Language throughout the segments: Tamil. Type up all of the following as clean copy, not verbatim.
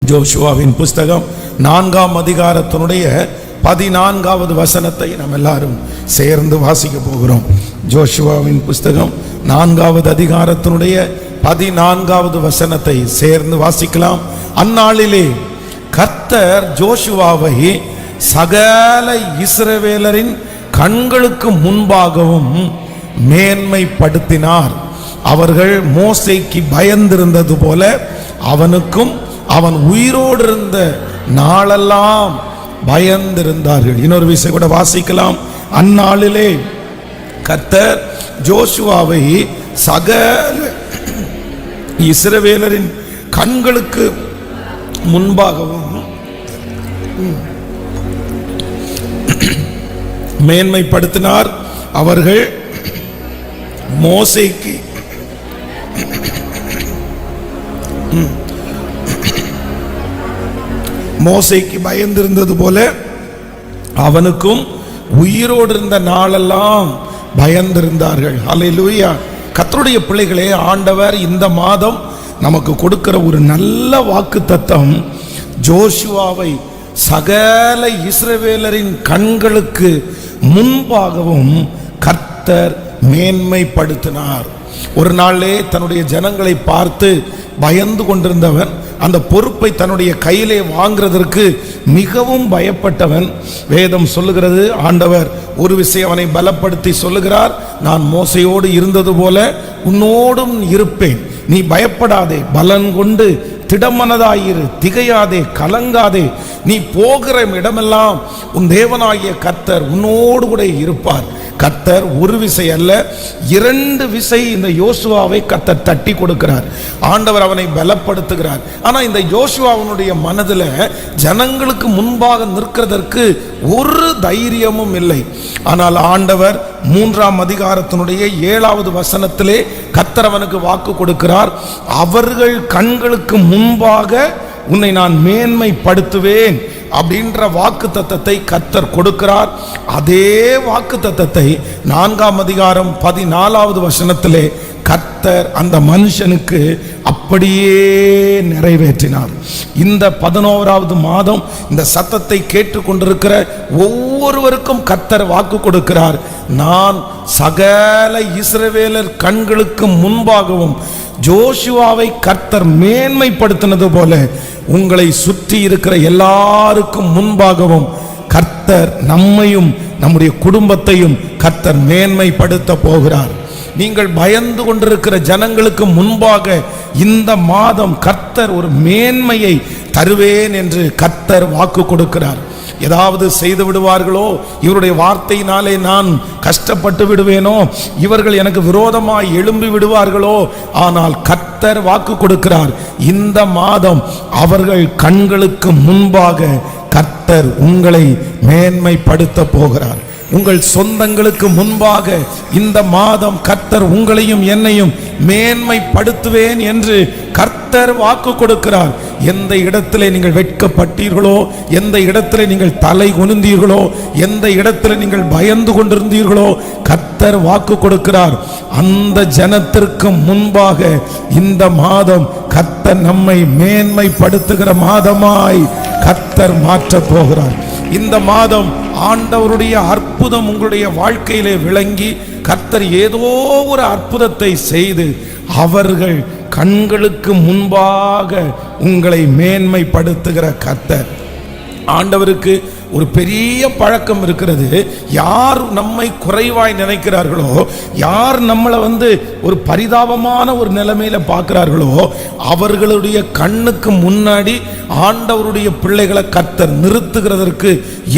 ஜோஷுவாவின் புஸ்தகம் 4ஆம் அதிகாரத்தினுடைய 14வது வசனத்தை நாம் எல்லாரும் சேர்ந்து வாசிக்க போகிறோம். ஜோஷுவாவின் புஸ்தகம் 4வது அதிகாரத்தினுடைய 14வது வசனத்தை சேர்ந்து வாசிக்கலாம். அந்நாளிலே கர்த்தர் ஜோஷுவாவை சகல இஸ்ரவேலரின் கண்களுக்கு முன்பாகவும் மேன்மைப்படுத்தினார். அவர்கள் மோசேக்கு பயந்திருந்தது போல அவனுக்கும் அவன் உயிரோடு இருந்த நாளெல்லாம் பயந்திருந்தார்கள். இன்னொரு விஷயம் கூட வாசிக்கலாம். அந்நாளிலே கர்த்தர் ஜோஷுவாவை சகல இஸ்ரவேலரின் கண்களுக்கு முன்பாகவும் மேன்மைப்படுத்தினார். அவர்கள் மோசேக்கு பயந்திருந்தது போல அவனுக்கும் உயிரோடு இருந்த நாளெல்லாம் பயந்திருந்தார்கள். அல்லேலூயா. கர்த்தருடைய பிள்ளைகளே, ஆண்டவர் இந்த மாதம் நமக்கு கொடுக்கிற ஒரு நல்ல வாக்குத்தத்தம், ஜோஷுவாவை சகல இஸ்ரவேலரின் கண்களுக்கு முன்பாகவும் கர்த்தர் மேன்மைப்படுத்தினார். ஒரு நாளே தன்னுடைய ஜனங்களை பார்த்து பயந்து கொண்டிருந்தவன், அந்த பொறுப்பை தன்னுடைய கையிலே வாங்குறதற்கு மிகவும் பயப்பட்டவன். வேதம் சொல்லுகிறது, ஆண்டவர் ஒரு விஷயம் அவனை பலப்படுத்தி சொல்லுகிறார், நான் மோசையோடு இருந்தது போல உன்னோடும் இருப்பேன், நீ பயப்படாதே, பலன் கொண்டு திடமனதாயிரு, திகையாதே, கலங்காதே, நீ போகிற இடமெல்லாம் உன் தேவனாகிய கர்த்தர் உன்னோடு கூட இருப்பார். கர்த்தர் ஒரு விசை அல்ல, 2 விசை இந்த யோசுவாவை கர்த்தர் தட்டி கொடுக்கிறார். ஆண்டவர் அவனை பலப்படுத்துகிறார். ஆனா இந்த யோசுவாவினுடைய மனதில் ஜனங்களுக்கு முன்பாக நிற்கிறதற்கு ஒரு தைரியமும் இல்லை. ஆனால் ஆண்டவர் 3ஆம் அதிகாரத்தினுடைய 7வது வசனத்திலே கர்த்தர் அவனுக்கு வாக்கு கொடுக்கிறார். அவர்கள் கண்களுக்கு முன்பாக உன்னை நான் மேன்மைப்படுத்துவேன் அப்படின்ற வாக்கு தத்தத்தை கர்த்தர் கொடுக்கிறார். அதே வாக்கு தத்தத்தை 4ஆம் அதிகாரம் 14வது வசனத்திலே கர்த்தர் அந்த மனுஷனுக்கு அப்படியே நிறைவேற்றினார். இந்த 11வது மாதம் இந்த சத்தத்தை கேட்டுக்கொண்டிருக்கிற ஒவ்வொருவருக்கும் கர்த்தர் வாக்கு கொடுக்கிறார். நான் சகல இஸ்ரவேலர் கண்களுக்கு முன்பாகவும் ஜோஷுவாவை கர்த்தர் மேன்மைப்படுத்தினது போல உங்களை சுற்றி இருக்கிற எல்லாருக்கும் முன்பாகவும் கர்த்தர் நம்மையும் நம்முடைய குடும்பத்தையும் கர்த்தர் மேன்மைப்படுத்த போகிறார். நீங்கள் பயந்து கொண்டிருக்கிற ஜனங்களுக்கு முன்பாக இந்த மாதம் கர்த்தர் ஒரு மேன்மையை தருவேன் என்று கர்த்தர் வாக்கு கொடுக்கிறார். ஏதாவது செய்து விடுவார்களோ, இவருடைய வார்த்தையினாலே நான் கஷ்டப்பட்டு விடுவேனோ, இவர்கள் எனக்கு விரோதமாய் எழும்பி விடுவார்களோ, ஆனால் கர்த்தர் வாக்கு கொடுக்கிறார், இந்த மாதம் அவர்கள் கண்களுக்கு முன்பாக கர்த்தர் உங்களை மேன்மைப்படுத்த போகிறார். உங்கள் சொந்தங்களுக்கு முன்பாக இந்த மாதம் கர்த்தர் உங்களையும் என்னையும் மேன்மைப்படுத்துவேன் என்று கர்த்தர் வாக்கு கொடுக்கிறார். எந்த இடத்திலே நீங்கள் வெட்கப்பட்டீர்களோ, எந்த இடத்திலே நீங்கள் தலை குனிந்தீர்களோ, எந்த இடத்திலே நீங்கள் பயந்து கொண்டிருந்தீர்களோ, கர்த்தர் வாக்கு கொடுக்கிறார். அந்த ஜனத்திற்கு முன்பாக இந்த மாதம் கர்த்தர் நம்மை மேன்மைப்படுத்துகிற மாதமாய் கர்த்தர் மாற்றப் போகிறார். இந்த மாதம் ஆண்டவருடைய அற்புதம் உங்களுடைய வாழ்க்கையிலே விளங்கி கர்த்தர் ஏதோ ஒரு அற்புதத்தை செய்து அவர்கள் கண்களுக்கு முன்பாக உங்களை மேன்மைப்படுத்துகிற கர்த்தர். ஆண்டவருக்கு ஒரு பெரிய பழக்கம் இருக்கிறது. யார் நம்மை குறைவாய் நினைக்கிறார்களோ, யார் நம்மளை ஒரு பரிதாபமான ஒரு நிலைமையில பார்க்கிறார்களோ, அவர்களுடைய கண்ணுக்கு முன்னாடி ஆண்டவருடைய பிள்ளைகளை கர்த்தர் நிறுத்துகிறதற்கு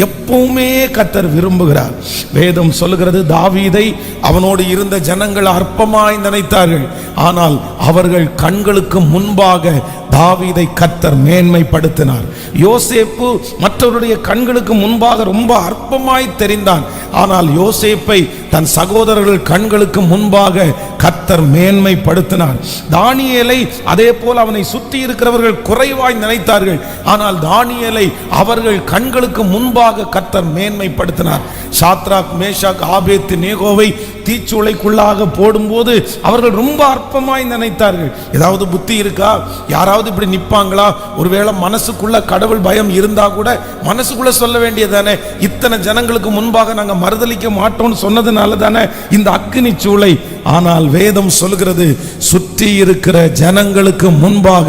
எப்பவுமே கர்த்தர் விரும்புகிறார். வேதம் சொல்லுகிறது, தாவீதை அவனோடு இருந்த ஜனங்கள் அற்பமாய் நினைத்தார்கள், ஆனால் அவர்கள் கண்களுக்கு முன்பாக தாவீதை கர்த்தர் மேன்மைப்படுத்தினார். யோசேப்பு மற்றவருடைய கண்களுக்கு முன்பாக ரொம்ப அற்பமாய் தெரிந்தான், ஆனால் யோசேப்பை தன் சகோதரர்கள் கண்களுக்கு முன்பாக கர்த்தர் மேன்மைப்படுத்தினார். தானியேலை அதே போல் அவனை சுற்றி இருக்கிறவர்கள் குறைவாய் நினைத்தார்கள், ஆனால் தானியேலை அவர்கள் கண்களுக்கு முன்பாக கர்த்தர் மேன்மைப்படுத்தினார். சாத்ராக், மேஷாக், ஆபேத் நேகோவை தீச்சூளைக்குள்ளாக போடும்போது அவர்கள் ரொம்ப அற்பமாய் நினைத்தார்கள். ஏதாவது புத்தி இருக்கா? யாராவது யாராவது இப்படி நிப்பாங்களா? ஒருவேளை மனசுக்குள்ள கடவுள் பயம் இருந்தா கூட மனசுக்குள்ள சொல்ல வேண்டியதானே, இத்தனை ஜனங்களுக்கு முன்பாக நாங்க மறுதலிக்க மாட்டோம்னு சொன்னதுனால தானே இந்த அக்கினி சூளை. ஆனால் வேதம் சொல்கிறது, சுற்றி இருக்கிற ஜனங்களுக்கு முன்பாக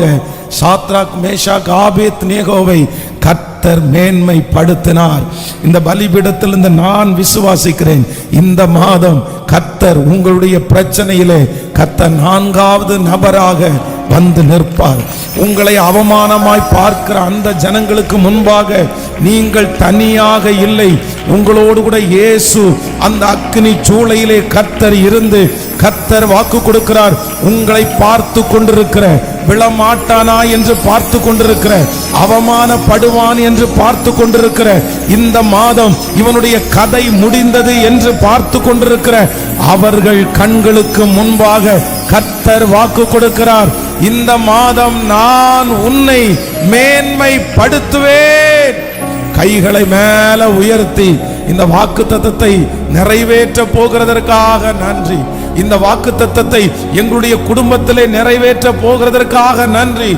சாத்ராக், மேஷாக், ஆபேத் நேகோவை கர்த்தர் மேன்மைப்படுத்தினார். இந்த பலிபீடத்திலிருந்து நான் விசுவாசிக்கிறேன், இந்த மாதம் கர்த்தர் உங்களுடைய பிரச்சனையிலே கர்த்தர் 4வது நபராக வந்து நிற்பார். உங்களை அவமானமாய் பார்க்கிற அந்த ஜனங்களுக்கு முன்பாக நீங்கள் தனியாக இல்லை, உங்களோடு கூட இயேசு அந்த அக்கினி சூளையிலே கர்த்தர் இருந்து கர்த்தர் வாக்கு கொடுக்கிறார். உங்களை பார்த்து கொண்டிருக்கிற, விழமாட்டானா என்று பார்த்து கொண்டிருக்கிற, அவமானப்படுவான் என்று பார்த்து கொண்டிருக்கிற, இந்த மாதம் இவனுடைய கதை முடிந்தது என்று பார்த்து கொண்டிருக்கிற அவர்கள் கண்களுக்கு முன்பாக கர்த்தர் வாக்கு கொடுக்கிறார், இந்த மாதம் நான் உன்னை மேன்மைப்படுத்துவேன். கைகளை மேல உயர்த்தி இந்த வாக்குத்தத்தத்தை நிறைவேற்ற போகிறதற்காக நன்றி. இந்த வாக்குத்தத்தத்தை எங்களுடைய குடும்பத்திலே நிறைவேற்ற போகிறதற்காக நன்றி.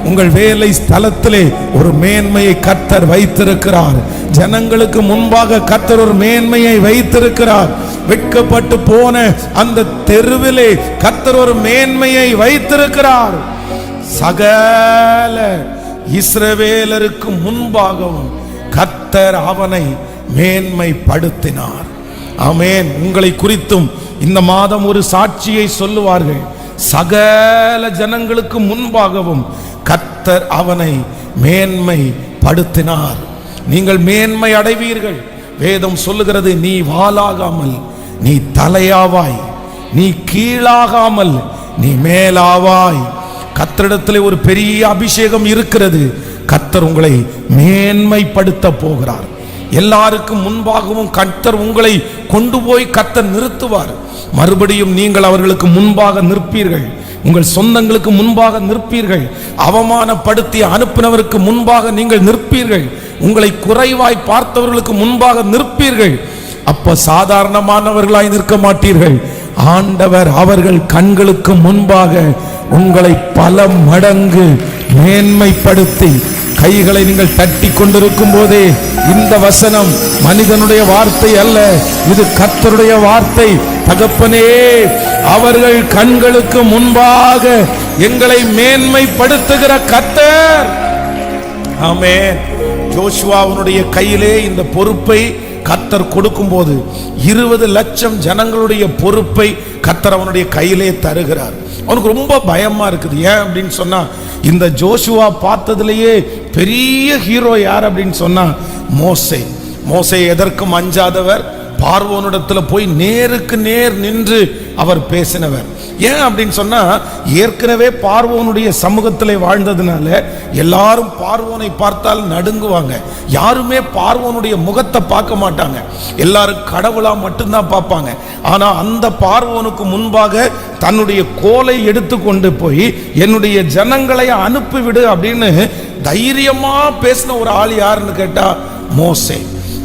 உங்கள் வேலை ஸ்தலத்திலே ஒரு மேன்மையை கர்த்தர் வைத்திருக்கிறார். ஜனங்களுக்கு முன்பாக கர்த்தர் ஒரு மேன்மையை வைத்திருக்கிறார். வெட்கப்பட்டு போன அந்த தெருவிலே கர்த்தர் ஒரு மேன்மையை வைத்திருக்கிறார். சகல இஸ்ரவேலருக்கு முன்பாகவும் கர்த்தர் அவனை மேன்மைப்படுத்தினார். ஆமென். உங்களை குறித்தும் இந்த மாதம் ஒரு சாட்சியை சொல்லுவார்கள். சகல ஜனங்களுக்கு முன்பாகவும் கர்த்தர் அவனை மேன்மைப்படுத்தினார். நீங்கள் மேன்மை அடைவீர்கள். வேதம் சொல்லுகிறது, நீ வாளாகாமல் நீ தலையாவாய், நீ கீழாகாமல் நீ மேலாவாய். கர்த்தரிடத்திலே ஒரு பெரிய அபிஷேகம் இருக்கிறது. கர்த்தர் உங்களை மேன்மைப்படுத்த போகிறார். எல்லாருக்கும் முன்பாகவும் கர்த்தர் உங்களை கொண்டு போய் கர்த்தர் நிறுத்துவார். மறுபடியும் நீங்கள் அவர்களுக்கு முன்பாக நிற்பீர்கள். உங்கள் சொந்தங்களுக்கு முன்பாக நிற்பீர்கள். அவமானப்படுத்தி அனுப்பினவருக்கு முன்பாக நீங்கள் நிற்பீர்கள். உங்களை குறைவாய் பார்த்தவர்களுக்கு முன்பாக நிற்பீர்கள். அப்ப சாதாரணமானவர்களாய் நிற்க மாட்டீர்கள். ஆண்டவர் அவர்கள் கண்களுக்கு முன்பாக உங்களை பல மடங்கு மேன்மைப்படுத்தி, கைகளை நீங்கள் தட்டி கொண்டிருக்கும் போதே, இந்த வசனம் மனிதனுடைய வார்த்தை அல்ல, இது கர்த்தருடைய வார்த்தை. தகப்பனே, அவர்கள் கண்களுக்கு முன்பாக எங்களை மேன்மைப்படுத்துகிற கர்த்தர். ஆமென். யோசுவாவுடைய கையிலே இந்த பொறுப்பை கர்த்தர் கொடுக்கும் போது 20 லட்சம் ஜனங்களுடைய பொறுப்பை கர்த்தர் அவனுடைய கையிலே தருகிறார். அவனுக்கு ரொம்ப பயமா இருக்குது. ஏன் அப்படின்னு சொன்னா, இந்த ஜோஷுவா பார்த்ததுலேயே பெரிய ஹீரோ யார் அப்படின்னு சொன்னா மோசே. மோசே எதற்கும் அஞ்சாதவர், பார்வோனிடத்துல போய் நேருக்கு நேர் நின்று அவர் பேசினவர். ஏன் அப்படின்னு சொன்னா, ஏற்கனவே பார்வோனுடைய சமூகத்திலே வாழ்ந்ததுனால எல்லாரும் பார்வோனை பார்த்தால் நடுங்குவாங்க. யாருமே பார்வோனுடைய முகத்தை பார்க்க மாட்டாங்க, எல்லாரும் கடவுளா மட்டும்தான் பார்ப்பாங்க. ஆனா அந்த பார்வோனுக்கு முன்பாக தன்னுடைய கோலை எடுத்து கொண்டு போய் என்னுடைய ஜனங்களை அனுப்பிவிடு அப்படின்னு தைரியமா பேசின ஒரு ஆள் யாருன்னு கேட்டா மோசே.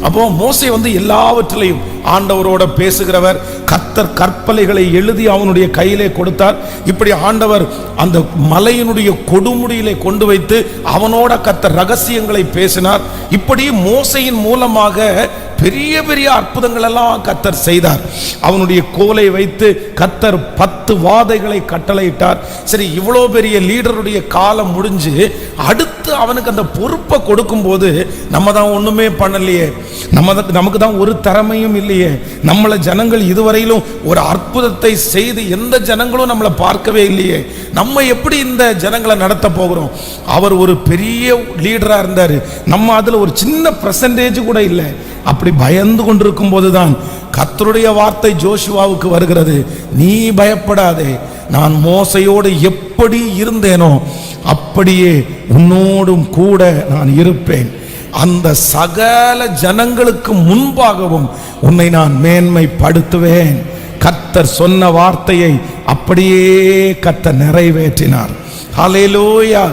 அப்போ மோசே எல்லாவற்றிலையும் ஆண்டவரோட பேசுகிறவர். கர்த்தர் கற்பலைகளை எழுதி அவனுடைய கையிலே கொடுத்தார். இப்படி ஆண்டவர் அந்த மலையினுடைய கொடுமுடியிலே கொண்டு வைத்து அவனோட கர்த்தர் ரகசியங்களை பேசினார். இப்படி மோசையின் மூலமாக பெரிய பெரிய அற்புதங்கள் எல்லாம் கர்த்தர் செய்தார். அவனுடைய கோலை வைத்து கர்த்தர் 10 வாதைகளை கட்டளையிட்டார். சரி, இவ்வளோ பெரிய லீடருடைய காலம் முடிஞ்சு அடுத்து அவனுக்கு அந்த பொறுப்பை கொடுக்கும் போது, நம்ம தான் ஒண்ணுமே பண்ணலையே, நமக்கு தான் ஒரு திறமையும் இல்லையே, நம்மளை ஜனங்கள் இதுவரையிலும் ஒரு அற்புதத்தை செய்து எந்த ஜனங்களும் நம்மளை பார்க்கவே இல்லையே, நம்ம எப்படி இந்த ஜனங்களை நடத்த போகிறோம்? அவர் ஒரு பெரிய லீடரா இருந்தாரு, நம்ம அதுல ஒரு சின்ன பெர்சன்டேஜ் கூட இல்லை. அப்படி பயந்து கொண்டிருக்கும் போதுதான் கர்த்தருடைய வார்த்தை ஜோஷுவாவுக்கு வருகிறது. நீ பயப்படாதே, நான் மோசையோடு எப்படி இருந்தேனோ அப்படியே உன்னோடும் கூட நான் இருப்பேன். அந்த சகல ஜனங்களுக்கு முன்பாகவும் உன்னை நான் மேன்மைப்படுத்துவேன். கர்த்தர் சொன்ன வார்த்தையை அப்படியே கர்த்தர் நிறைவேற்றினார். ஹல்லேலூயா.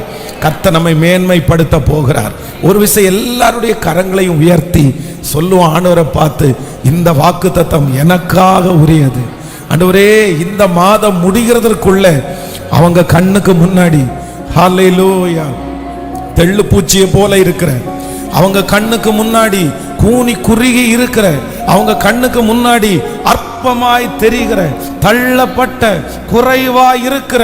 கர்த்தர் நம்மை மேன்மைப்படுத்த போகிறார். ஒரு விஷயம், எல்லாருடைய கரங்களையும் உயர்த்தி சொல்லுவோம் ஆண்டவரை பார்த்து, இந்த வாக்குத்தத்தம் எனக்காக உரியது. ஆண்டவரே, இந்த மாதம் முடிகிறதற்குள்ள அவங்க கண்ணுக்கு முன்னாடி ஹல்லேலூயா. தெள்ளு பூச்சியை போல இருக்கிற, அவங்க கண்ணுக்கு முன்னாடி கூனி குறுகி இருக்கிற, அவங்க கண்ணுக்கு முன்னாடி அற்பமாய் தெரிகிற, தள்ளப்பட்ட, குறைவாய் இருக்கிற,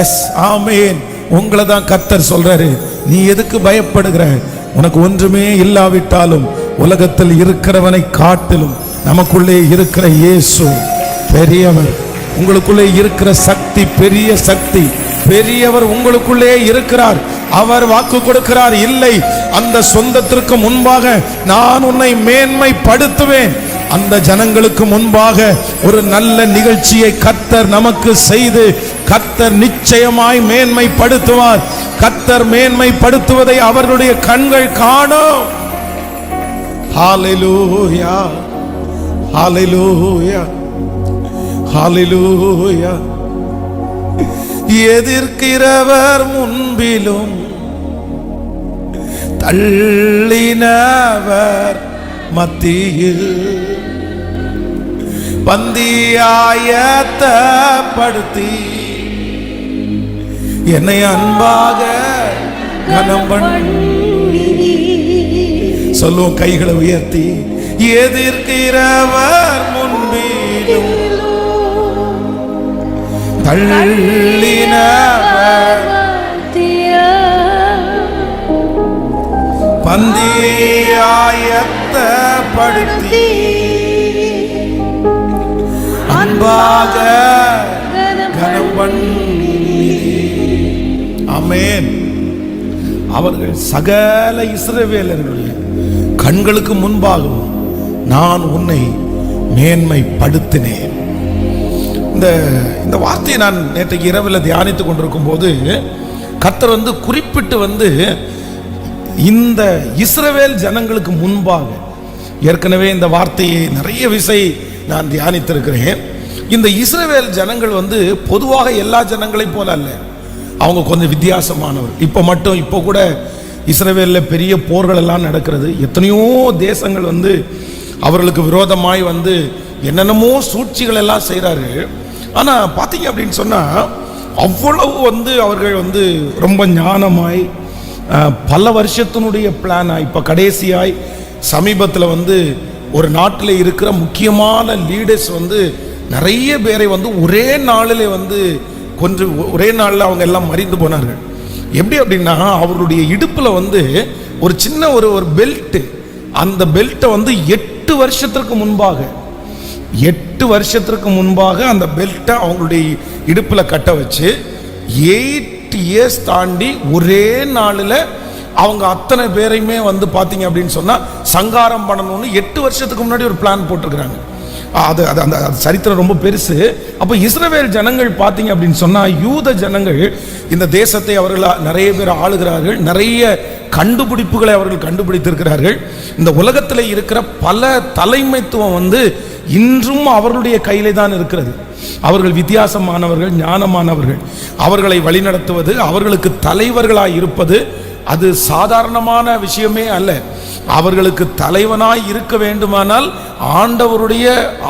எஸ் ஆமேன், உங்களை தான் கர்த்தர் சொல்றாரு, நீ எதுக்கு பயப்படுகிற? உனக்கு ஒன்றுமே இல்லாவிட்டாலும் உலகத்தில் இருக்கிறவனை காட்டிலும் நமக்குள்ளே இருக்கிற இயேசு பெரியவர். உங்களுக்குள்ளே இருக்கிற சக்தி பெரிய சக்தி, பெரியவர் உங்களுக்குள்ளே இருக்கிறார். அவர் வாக்கு கொடுக்கிறார், இல்லை, அந்த சொந்தத்திற்கு முன்பாக நான் உன்னை மேன்மைப்படுத்துவேன். அந்த ஜனங்களுக்கு முன்பாக ஒரு நல்ல நிகழ்ச்சியை கர்த்தர் நமக்கு செய்து, கர்த்தர் நிச்சயமாய் மேன்மைப்படுத்துவார். கர்த்தர் மேன்மைப்படுத்துவதை அவர்களுடைய கண்கள் காணும். ஹல்லேலூயா, ஹல்லேலூயா, ஹல்லேலூயா. எதிர்க்கிறவர் முன்பிலும் தள்ளினவர் மத்தியில் பந்தியாயத்தப்படுத்தி என்னை அன்பாக கனம் பண்ணி, சொல்லுவோம் கைகளை உயர்த்தி, எதிர்க்கிறவர் முன்பிலும் தள்ளினவர் பந்தியாயத்தப்படுத்தி அன்பாக கனம் பண்ணி. ஆமென். அவர்கள் சகல இஸ்ரவேலர்களுடைய கண்களுக்கு முன்பாகவும் நான் உன்னை மேன்மைப்படுத்தினேன். இந்த வார்த்தையை நான் நேற்றைக்கு இரவில் தியானித்துக் கொண்டிருக்கும் போது கர்த்தர் குறிப்பிட்டு இந்த இஸ்ரவேல் ஜனங்களுக்கு முன்பாக, ஏற்கனவே இந்த வார்த்தையை நிறைய விசை நான் தியானித்திருக்கிறேன். இந்த இஸ்ரவேல் ஜனங்கள் பொதுவாக எல்லா ஜனங்களைப் போல அல்ல, அவங்க கொஞ்சம் வித்தியாசமானவர். இப்போ கூட இஸ்ரவேலில் பெரிய போர்கள் எல்லாம் நடக்கிறது. எத்தனையோ தேசங்கள் அவர்களுக்கு விரோதமாய் என்னென்னமோ சூழ்ச்சிகள் எல்லாம் செய்கிறார்கள். ஆனால் பார்த்தீங்க அப்படின்னு சொன்னால் அவ்வளவு அவர்கள் ரொம்ப ஞானமாய் பல வருஷத்தினுடைய பிளானாக, இப்போ கடைசியாய் சமீபத்தில் ஒரு நாட்டில் இருக்கிற முக்கியமான லீடர்ஸ் நிறைய பேரை ஒரே நாளில் கொஞ்சம் ஒரே நாளில் அவங்க எல்லாம் மறிந்து போனார்கள். எப்படி அப்படின்னா, அவருடைய இடுப்பில் ஒரு சின்ன ஒரு பெல்ட், அந்த பெல்ட்டை 8 வருஷத்திற்கு முன்பாக அந்த பெல்ட்டை அவங்களுடைய இடுப்பில் கட்ட வச்சு 8 இயர்ஸ் தாண்டி ஒரே நாளில் அவங்க அத்தனை பேரையுமே பார்த்தீங்க அப்படின்னு சொன்னால் சங்காரம் பண்ணணும்னு 8 வருஷத்துக்கு முன்னாடி ஒரு பிளான் போட்டிருக்கிறாங்க. அது அந்த சரித்திரம் ரொம்ப பெருசு. அப்போ இஸ்ரவேல் ஜனங்கள் பார்த்தீங்க அப்படின்னு சொன்னால், யூத ஜனங்கள் இந்த தேசத்தை அவர்கள் நிறைய பேர் ஆளுகிறார்கள், நிறைய கண்டுபிடிப்புகளை அவர்கள் கண்டுபிடித்திருக்கிறார்கள். இந்த உலகத்தில் இருக்கிற பல தலைமைத்துவம் இன்றும் அவர்களுடைய கையிலே தான் இருக்கிறது. அவர்கள் வித்தியாசமானவர்கள், ஞானமானவர்கள். அவர்களை வழிநடத்துவது, அவர்களுக்கு தலைவர்களாய் இருப்பது அது சாதாரணமான விஷயமே அல்ல. அவர்களுக்கு தலைவனாய் இருக்க வேண்டுமானால் ஆண்டவருடைய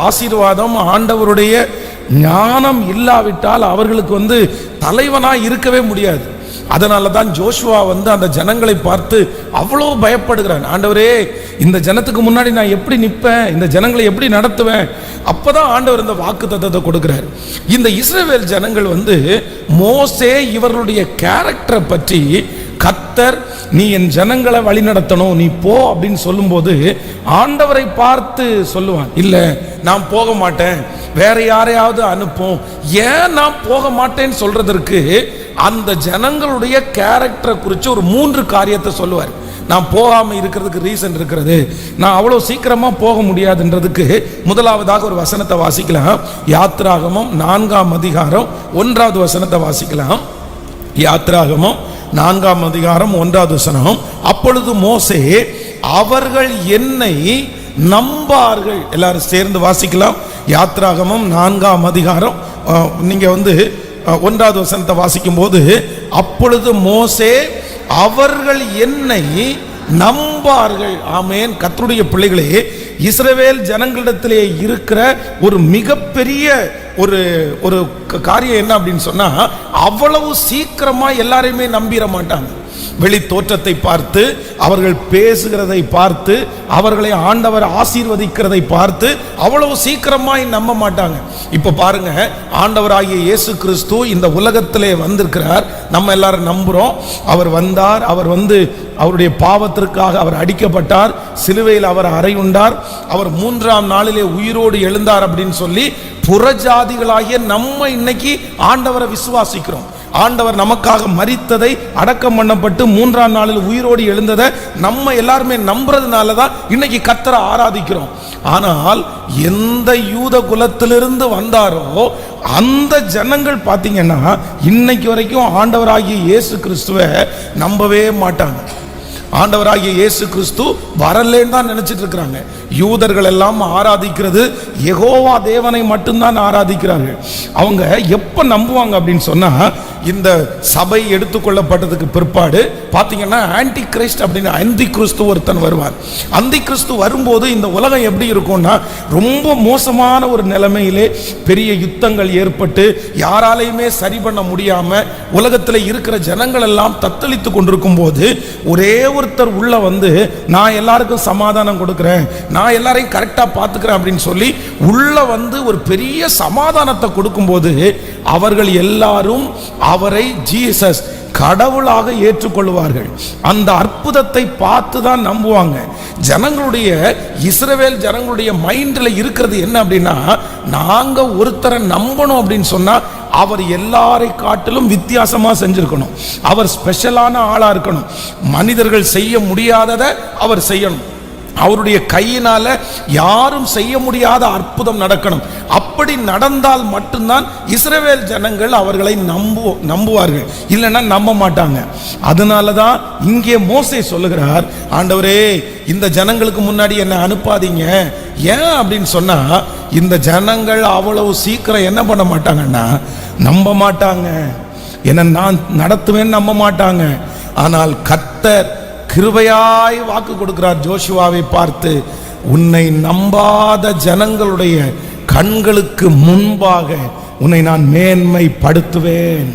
ஆசீர்வாதம், ஆண்டவருடைய ஞானம் இல்லாவிட்டால் அவர்களுக்கு தலைவனாய் இருக்கவே முடியாது. அதனால தான் ஜோஷுவா அந்த ஜனங்களை பார்த்து அவ்வளோ பயப்படுகிறான். ஆண்டவரே, இந்த ஜனத்துக்கு முன்னாடி நான் எப்படி நிற்பேன், இந்த ஜனங்களை எப்படி நடத்துவேன்? அப்பதான் ஆண்டவர் இந்த வாக்குத்தத்தத்தை கொடுக்கிறார். இந்த இஸ்ரவேல் ஜனங்கள் மோசே இவர்களுடைய கேரக்டரை பற்றி கர்த்தர், நீ என் ஜனங்களை வழி நடத்தணும், நீ போ அப்படின்னு சொல்லும்போது ஆண்டவரை பார்த்து சொல்லுவான், இல்லை நான் போக மாட்டேன், வேற யாரையாவது அனுப்போம். ஏன் நான் போக மாட்டேன்னு சொல்றதற்கு அந்த ஜனங்களுடைய கேரக்டரை குறித்து ஒரு 3 காரியத்தை சொல்லுவார். நான் போகாமல் இருக்கிறதுக்கு ரீசன் இருக்கிறது, நான் அவ்வளோ சீக்கிரமாக போக முடியாதுன்றதுக்கு முதலாவதாக ஒரு வசனத்தை வாசிக்கலாம். யாத்ராகமம் 4ஆம் அதிகாரம் 1வது வசனத்தை வாசிக்கலாம். யாத்ராகமம் 4ஆம் அதிகாரம் 1வது வசனம். அப்பொழுது மோசே, அவர்கள் என்னை நம்பார்கள். எல்லாரும் சேர்ந்து வாசிக்கலாம். யாத்ராகமம் 4ஆம் அதிகாரம் நீங்க 1வது வசனத்தை வாசிக்கும் போது, அப்பொழுது மோசே அவர்கள் என்னை நம்பார்கள். ஆமேன். கர்த்தருடைய பிள்ளைகளே, இஸ்ரவேல் ஜனங்களிடத்திலே இருக்கிற ஒரு மிகப்பெரிய ஒரு ஒரு காரியம் என்ன அப்படின்னு சொன்னா, அவ்வளவு சீக்கிரமா எல்லாரையுமே நம்பிட மாட்டாங்க. வெளி தோற்றத்தை பார்த்து, அவர்கள் பேசுகிறதை பார்த்து, அவர்களை ஆண்டவர் ஆசீர்வதிக்கிறதை பார்த்து அவ்வளவு சீக்கிரமாய் நம்ப மாட்டாங்க. இப்ப பாருங்க, ஆண்டவராகிய இயேசு கிறிஸ்து இந்த உலகத்திலே வந்திருக்கிறார். நம்ம எல்லாரும் நம்புறோம். அவர் வந்தார், அவர் வந்து அவருடைய பாவத்திற்காக அவர் அடிக்கப்பட்டார், சிலுவையில் அவர் அறையுண்டார், அவர் 3ஆம் நாளிலே உயிரோடு எழுந்தார் அப்படின்னு சொல்லி புறஜாதிகளாகிய நம்ம இன்னைக்கு ஆண்டவரை விசுவாசிக்கிறோம். ஆண்டவர் நமக்காக மரித்ததை, அடக்கம் பண்ணப்பட்டு 3ஆம் நாளில் உயிரோடு எழுந்ததை நம்ம எல்லாருமே நம்புறதுனால தான் இன்னைக்கு கர்த்தரை ஆராதிக்கிறோம். ஆனால் எந்த யூத குலத்திலிருந்து வந்தாரோ அந்த ஜனங்கள் பார்த்தீங்கன்னா இன்னைக்கு வரைக்கும் ஆண்டவராகிய இயேசு கிறிஸ்துவை நம்பவே மாட்டாங்க. ஆண்டவராகிய இயேசு கிறிஸ்து வரலேன்னு தான் நினைச்சிட்டு இருக்கிறாங்க. யூதர்கள் எல்லாம் ஆராதிக்கிறது யெகோவா தேவனை மட்டும்தான் ஆராதிக்கிறார்கள். அவங்க எப்ப நம்புவாங்க அப்படின்னு சொன்னா, இந்த சபை எடுத்துக்கொள்ளப்பட்டதுக்கு பிற்பாடு பார்த்தீங்கன்னா ஆன்டி கிறிஸ்ட் அப்படின்னு அந்தி கிறிஸ்து ஒருத்தன் வருவார். அந்தி கிறிஸ்து வரும்போது இந்த உலகம் எப்படி இருக்கும்னா, ரொம்ப மோசமான ஒரு நிலைமையிலே பெரிய யுத்தங்கள் ஏற்பட்டு யாராலையுமே சரி பண்ண முடியாம உலகத்தில் இருக்கிற ஜனங்கள் எல்லாம் தத்தளித்து கொண்டிருக்கும் போது ஒரே ஒருத்தர் உள்ள வந்து, நான் எல்லாருக்கும் சமாதானம் கொடுக்கிறேன், நான் எல்லாரையும் கரெக்டா பார்த்துக்கிறேன் அப்படின்னு சொல்லி உள்ள வந்து ஒரு பெரிய சமாதானத்தை கொடுக்கும்போது அவர்கள் எல்லாரும் அவரை ஜீசஸ் கடவுளாக ஏற்றுக்கொள்வார்கள். அந்த அற்புதத்தை பார்த்து தான் நம்புவாங்க. ஜனங்களுடைய, இஸ்ரவேல் ஜனங்களுடைய மைண்டில் இருக்கிறது என்ன அப்படின்னா, நாங்க ஒருத்தரை நம்பணும் அப்படின்னு சொன்னா அவர் எல்லாரை காட்டிலும் வித்தியாசமா செஞ்சிருக்கணும், அவர் ஸ்பெஷலான ஆளா இருக்கணும், மனிதர்கள் செய்ய முடியாததை அவர் செய்யணும், அவருடைய கையினால யாரும் செய்ய முடியாத அற்புதம் நடக்கணும். அப்படி நடந்தால் மட்டும்தான் இஸ்ரவேல் ஜனங்கள் அவர்களை நம்புவார்கள், இல்லைன்னா நம்ப மாட்டாங்க. அதனாலதான் இங்கே மோசே சொல்லுகிறார், ஆண்டவரே இந்த ஜனங்களுக்கு முன்னாடி என்ன அனுப்பாதீங்க. ஏன் அப்படின்னு சொன்னா, இந்த ஜனங்கள் அவ்வளவு சீக்கிரம் என்ன பண்ண மாட்டாங்கன்னா, நம்ப மாட்டாங்க, என்ன நான் நடத்துவேன்னு நம்ப மாட்டாங்க. ஆனால் கர்த்தர் கிருபையாய் வாக்கு கொடுக்கிறார் ஜோஷுவாவை பார்த்து, உன்னை நம்பாத ஜனங்களுடைய கண்களுக்கு முன்பாக உன்னை நான் மேன்மைப்படுத்துவேன்.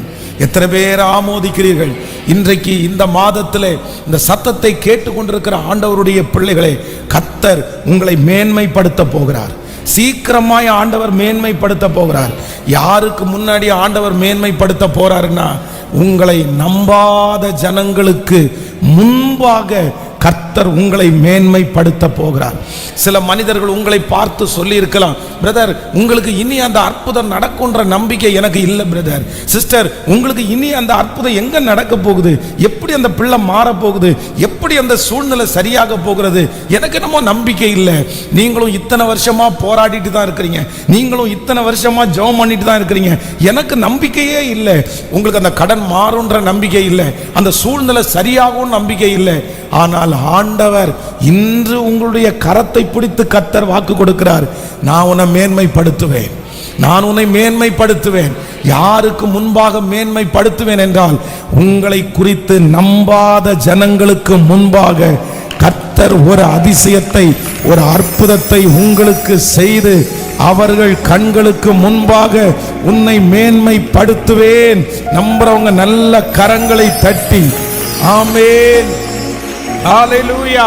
எத்தனை பேர் ஆமோதிக்கிறீர்கள்? இன்றைக்கு இந்த மாதத்திலே இந்த சத்தத்தை கேட்டுக்கொண்டிருக்கிற ஆண்டவருடைய பிள்ளைகளே, கர்த்தர் உங்களை மேன்மைப்படுத்த போகிறார். சீக்கிரமாய் ஆண்டவர் மேன்மைப்படுத்த போகிறார். யாருக்கு முன்னாடி ஆண்டவர் மேன்மைப்படுத்த போறாருன்னா, உங்களை நம்பாத ஜனங்களுக்கு முன்பாக கர்த்தர் உங்களை மேன்மைப்படுத்த போகிறார். சில மனிதர்கள் உங்களை பார்த்து சொல்லி இருக்கலாம், பிரதர் உங்களுக்கு இனி அந்த அற்புதம் நடக்கும்ன்ற நம்பிக்கை எனக்கு இல்லை பிரதர். சிஸ்டர் உங்களுக்கு இனி அந்த அற்புதம் எங்க நடக்க போகுது, எப்படி அந்த பிள்ளை மாற போகுது, எப்படி அந்த சூழ்நிலை சரியாக போகிறது, எனக்கு என்னமோ நம்பிக்கை இல்லை. நீங்களும் இத்தனை வருஷமா போராடிட்டு தான் இருக்கிறீங்க, நீங்களும் இத்தனை வருஷமா ஜெபம் பண்ணிட்டு தான் இருக்கிறீங்க, எனக்கு நம்பிக்கையே இல்லை. உங்களுக்கு அந்த கடன் மாறும்ன்ற நம்பிக்கை இல்லை, அந்த சூழ்நிலை சரியாகும் நம்பிக்கை இல்லை. ஆனால் ஆண்டவர் இன்று உங்களுடைய கரத்தை பிடித்து கர்த்தர் வாக்கு கொடுக்கிறார், நான் உன்னை மேன்மைப்படுத்துவேன், நான் உன்னை மேன்மைப்படுத்துவேன். யாருக்கு முன்பாக மேன்மைப்படுத்துவேன் என்றால், உங்களை குறித்து நம்பாத ஜனங்களுக்கு முன்பாக கர்த்தர் ஒரு அதிசயத்தை, ஒரு அற்புதத்தை உங்களுக்கு செய்து அவர்கள் கண்களுக்கு முன்பாக உன்னை மேன்மைப்படுத்துவேன். நம்புறவங்க நல்ல கரங்களை தட்டி ஆமென், ஹல்லேலூயா.